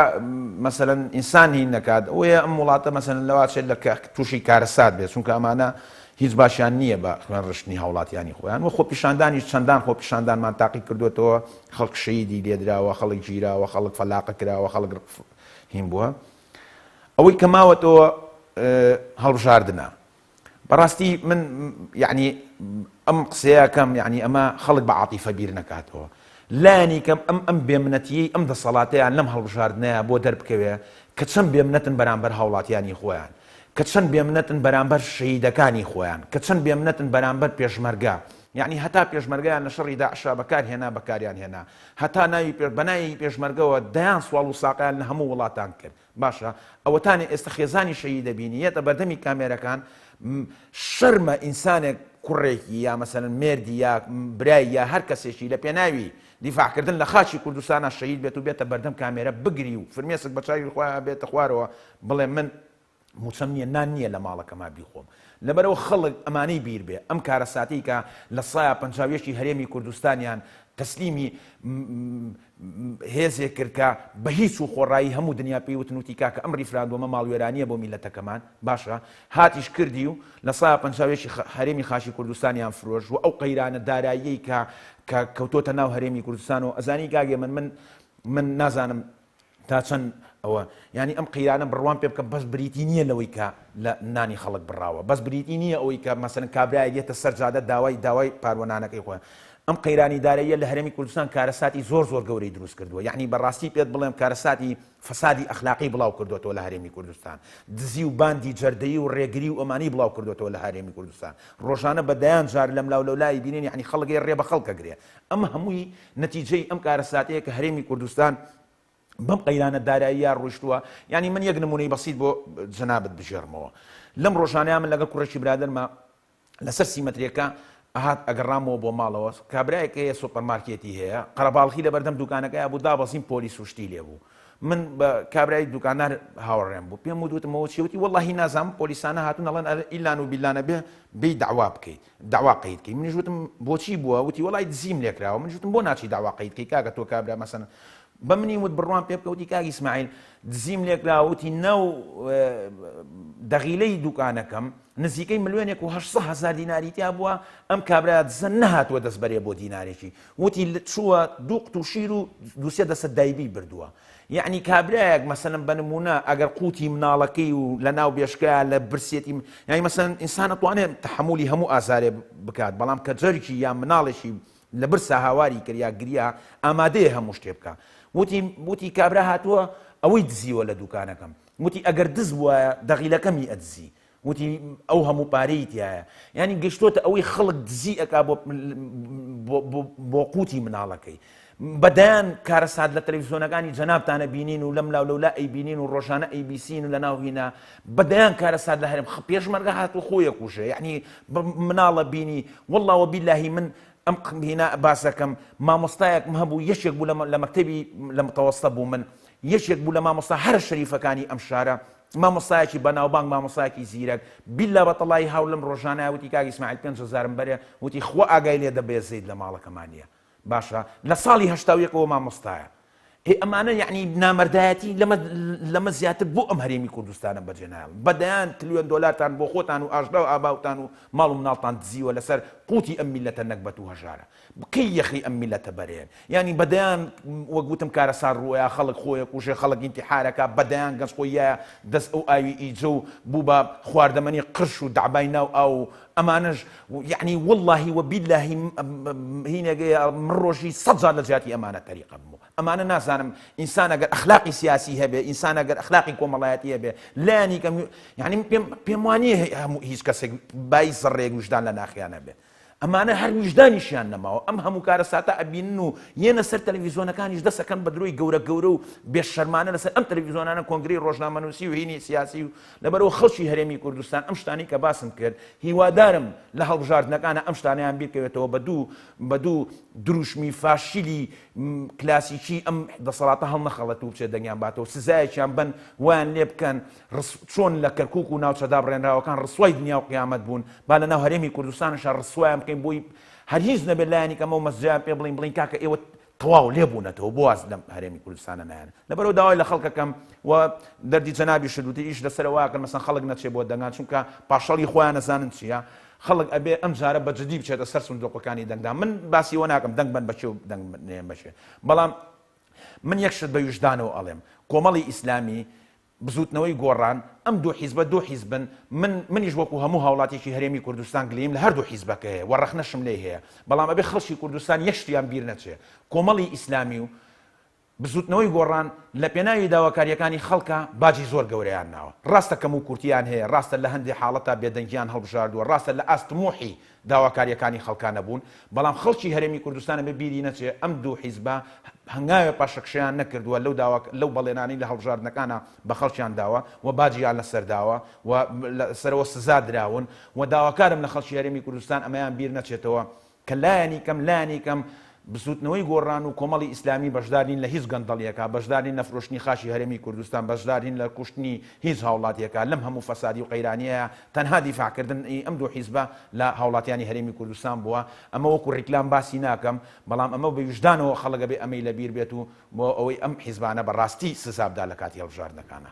مەسەلەن ئینسان هین نەکات ئەوەیە ئەم وڵاتە مەسەلەن لەواتێت لە تووشی کارەسات بێت چونکە ئەمانە هیچ باشیان نییە بە خوێن ڕشتنی هاوڵاتیانی خۆیان و خۆپیشاندانی چەندان خۆپیشاندانمان تاقی کردوێتەوە خەڵک شەیدی لێدراوە خەڵک گیراوە خەڵک فەلاقە کراوە خەڵک هین بووە ئەوەی کە ماوەتەوە هەڵبژاردنە بەڕاستی من یعنی ئەم قسەیەکەم یعنی ئەمە خەڵک بە عاتیفە بیر نەکاتەوە لانی کەم ئەم بێمنەتی ئەم دەسەڵاتیان لەم هەڵبژاردنەیە بۆ دەربکەوێ کە چەند بێمنەتن بەرامبەر هاوڵاتیانی خۆیان کە چەند بێمنەتن بەرامبەر شەهیدەکانی خۆیان کە چەند بێمنەتن بەرامبەر پێشمەرگا یعنی هەتا پێشمەرگیان لە شەڕی داعشا بەکارهێنا بەکاریان هێنا هەتا بەناوی پێشمەرگەوە دەیان سوڵ و ساقیان لە هەموو وڵاتان کرد باشە ئەوەتانی ئێستا خێزانی شەهید دەبینی یەتە بەردەمی کامێرەکان شەرمە ئینسانێک کوڕێکی یا مەسەرەن مێردی یا برای یا هەر کەسێکی لە پێناوی دیفاعکردن لە خاچی کوردستانە شەهید بێت و بێتە بەردەم کامێرە بگری و فرمێسک بە چاوی خۆیان بێتە خوارەوە بڵێ من موچەم نییە نان نییە لە ماڵەکەما بیخۆم لەبەرەوە خەڵک ئەمانەی بیر بێ ئەم کارەساتی کە لە سایە پەنجاویەکی هەرێمی کوردستانیان تەسلیمی هێزێک کردکە بە هیچ و خۆڕایی هەموو دنیا پێی وتنوتی کاکە ئەم ریفراندۆمە ماڵوێرانیە بۆ میلەتەکەمان باشە هاتیش کردی و لە سایە پەنجاویەکی هەرێمی خاشی کوردستانیان فرۆژ و ئەو قەیرانە داراییەی کە کەوتۆتە ناو هەرێمی کوردستان و ئەزانی کاگێ من نازانم تا چەند ئەوە ینی ئەم قیرانە بڕوان پێ بکە بەس بریتی نییە لەوەی کە لە نانی خەڵک بڕاوە بەس بریتی نییە ئەوەی کە مەسەرەن کابرای دێتە سەرجادە داوای پاروەنانەکەی خۆیان ئەم قەیرانی داراییە لە هەرێمی کوردستان کارەساتی زۆر گەورەی دروست کردووە یعنی بەڕاستی پێت بڵێم کارەساتی فەسادی ئەخلاقی بڵاو کردوێتەوە لە هەرێمی کوردستان دزی و باندی جەردەیی و ڕێگری و ئەمانی بڵاو کردوێتەوە لە هەرێمی کوردستان ڕۆژانە بەدایان جار لەم لاولای بینین یعنی خەڵکی ڕێ بە خەڵکەگرێ ئەم هەمووی نەتیجەی ئەم کارەساتەیە کە هەرێمی کوردستان بەم قەیرانە داراییە ڕۆیشتووە ینی من یەک نمونەی بەسیط بۆ جەنابەت بژێڕمەوە لەم ڕۆژانەیە من لەگەڵ کوڕێکی برادەرمە لەسەر سیمەترێکە ئەهات ئەگەڕامەوە بۆ ماڵەوە کابرایەکە هەیە سوپەرمارکێتی هەیە قەرەباڵخی لە بەردەم دوکانەکەی بوو دابەزین پۆلیس وشتی لێ بوو من بە کابرای دوکاندار هاوڕێم بوو پێم وتمەوە چیوتی وەڵڵاهی نازانم پۆلیسانە هاتوون ئەڵێن ئیلان و بیلانە بێ بێ داوا بکەیت داوا قەید بکەیت منیش وتم بۆچی بووە وتی وەڵای دزیم لێکراوە منیش وتم بۆ ناچی داوا قەید بکەیت کاکە تۆ کابرا مەسەن بە منی وت بڕوان پێ بکەوتی کاکی ئیسماعیل دزیم لێکراوتی نەو دەغیلەی دوکانەکەم نزیکەی ملیۆنێک و 800,000 دیناری تیا بووە ئەم کابرا دزە نەهاتووە دەستبەرێ بۆ دینارێکی وتی چووە دووقت و شیر و دووسێ دەسە دایبی بردووە یعنی کابرایەک مەسەلەن بە نمونە ئەگەر قوتی مناڵەکەی و لە ناو بێشکە لە برسێتی یعنی مەسەلەن ئینسان ئەتوانێت تەحمولی هەموو ئازارێ بکات بەڵام کە جەرکی یا مناڵێکی لە برسا هاواری کریا گریا ئامادەیە هەموو شتێ بکە وتی کابرا هاتووە ئەوەی دزیوە لە دوکانەکەم وتی ئەگەر دز وایە دەغیلەکەمی ئەدزی وتی ئەو هەموو پارەی تایە ینی گەشتۆتە ئەوەی خەڵک دزی ئەکا بۆ قوتی مناڵەکەی بەدایان کارەسات لە تەلەڤیزۆنەکانی جەنابتانە بینین و لەم لاولەولا ئەی بینین و ڕۆژانە ئەی بیسین و لە ناوهینە بەدایان کارەسات لە هەرێم پێشمەرگە هاتووە خۆیە کوژە یعنی مناڵە بینی وەڵڵاوە بیللاهی من ئەم هینا باسەکەم مامۆستایەکم هەبوو یەکێک بوو لە مەکتەبی لە متەوەسطە بوو من یەکێک بوو لە مامۆستا هەر شەریفەکانی ئەم شارە مامۆستایەکی بەناوبانگ مامۆستایەکی زیرەک بیللا بەتەڵای هاو لەم ڕۆژانە وتی کاکی ئیسماعیل 5,000 بەرێ وتی خوا ئاگای لێ دەبێ زەید لە ماڵەکەمانە باشە لە ساڵی 81ەوە مامۆستایە ئەمانە یعنی نامەردایەتی لەمە زیاتر بۆ ئەم هەرێمی کوردستانە بەجێنایڵ بەدایان تریلیۆن دۆلارتان بۆ خۆتان و ئاژدا و ئاباوتان و ماڵ و مناڵتان دزیوە لەسەر قوتی ئەم میلەتە نەکبەت و هەژارە کەی یەخی ئەم میلەتە بەرێن ینی بەدایان وەک گوتم کارەسار ڕوویە خەڵک خۆیە کوژێ خەڵک ئینتیحارەکە بەدایان گەنج خۆیە دەست ئەو ئاوی ئیجە و بوو بە خواردەمەنی قرش و دعبای ناو ئاو ئەمانەش یعنی واللهی وباللهی هینەگەی من ڕۆژی 100 جار لە جیاتی ئەمانە تەریقە بوو ئەمانە نازانم ئینسان ئەگەر ئەخلاقی سیاسی هەبێ ئینسان ئەگەر ئەخلاقی کۆمەڵایەتی هەبێ لایەنی کەم یعنی پێم وانییە هیچ کەسێک بای زەڕێک وجدان لە ناخیانە بێت ئەمانە هەر وجدانیشیان نەماوە ئەم هەموو کارەساتە ئەبینن و یەنە سەر تەلەڤیزۆنەکانیش دەسەکەن بە درۆی گەورە و بێشەرمانە لەسەر ئەم تەلەڤیزۆنانە کۆنگرەی ڕۆژنامەنووسی و هینی سیاسی و لەبەرەوە خەڵکی هەرێمی کوردستان ئەم شتانی کە باسم کرد هیوادارم لە هەڵبژاردنەکانە ئەم شتانیان بیرکەوێتەوە بە دوو دروشمی فاشیلی کلاسیکی ئەم دەسەڵاتە هەڵ نەخەڵەت و بچێت دەنگیان باتەوە سزایەکیان بن ویان لێ بکەن چۆن لە کەرکووک و ناوچەدا بڕێنراوەکان ڕسوای دنیا و قیامەت بوون با لە ناو هەرێمی کوردستانشە ڕسوایان بکەین بۆی هەر هیچ نەبێت لایەنی کەمەوە مەسجدیان پێ بڵین کاکە ئێوە تەواو لێبوونەتەوە بۆواز لەم هەرێمی کوردستانە نایەن لەبەرەوە داوای لە خەڵکەکەم و دەردی جەنابی شدوتی ئیش لەسەرەوەکەن مەسەن خەڵک نەچێ بۆ دەنگان چونکە پاشەڵی خۆیان نەزانن چییە خەڵک ئەبێ ئەم جارە بەجددی بچێتە سەر سندوقەکانی دەنگدا من باسیەوە ناکەم دەنگ بن بەچێ و دەنگ نێن بەشێ بەڵام من یەک شت بە وجدانەوە ئەڵێم کۆمەڵی ئیسلامی بزوتنەوەی گۆڕان ئەم دوو حیزبن منیش وەکو هەموو هاوڵاتێکی هەرێمی کوردستان گلیم لە هەردوو حیزبەکە هەیە وەڕەخنەشم لێ هەیە بەڵام ئەبێ خەڵکی کوردستان یەشتیان بیر نەچێ کۆمەڵی ئیسلامی و بزوتنەوەی گۆڕان لە پێناوی داواکاریەکانی خەڵکە باجی زۆر گەورەیان ناوە ڕاستە کەم و کورتیان هەیە ڕاستە لە هەندێک حاڵەتە بێدەنگیان هەڵبژاردووە ڕاستە لە ئاستمۆحی داواکاریەکانی خەڵکانە بوون بەڵام خەڵکی هەرێمی کوردستانە بە بیری نەچێ ئەم دوو حیزبە هەنگاوێ پاشەکشیان نەکردووە لەو بەڵێنانی لە هەڵبژاردنەکانە بە خەڵکیان داوە و باجیان لەسەر داوە و سەرەوە سزا دراون و داواکارم لە خەڵکی هەرێمی کوردستان ئەمەیان بیر نەچێتەوە کە لایەنی کەم بزوتنەوەی گۆڕان و کۆمەڵی ئیسلامی بەشدارین لە هیچ گەندەڵیەکە بەشدارین لە فرۆشتنی خاشی هەرێمی کوردستان بەشدارین لە کوشتنی هیچ هاوڵاتیەکە لەم هەموو فەسادی و قەیرانیە تەنها دیفاعکردن ئەم دوو حیزبە لە هاوڵاتیانی هەرێمی کوردستان بووە ئەمە وەکو ڕیکلام باسی ناکەم بەڵام ئەمە بە وجدانەوە خەڵکە بێ ئەمەی لەبیر بێت و بۆ ئەوەی ئەم حیزبانە بەڕاستی سزابدا لە کاتی هەڵبژاردنەکانە.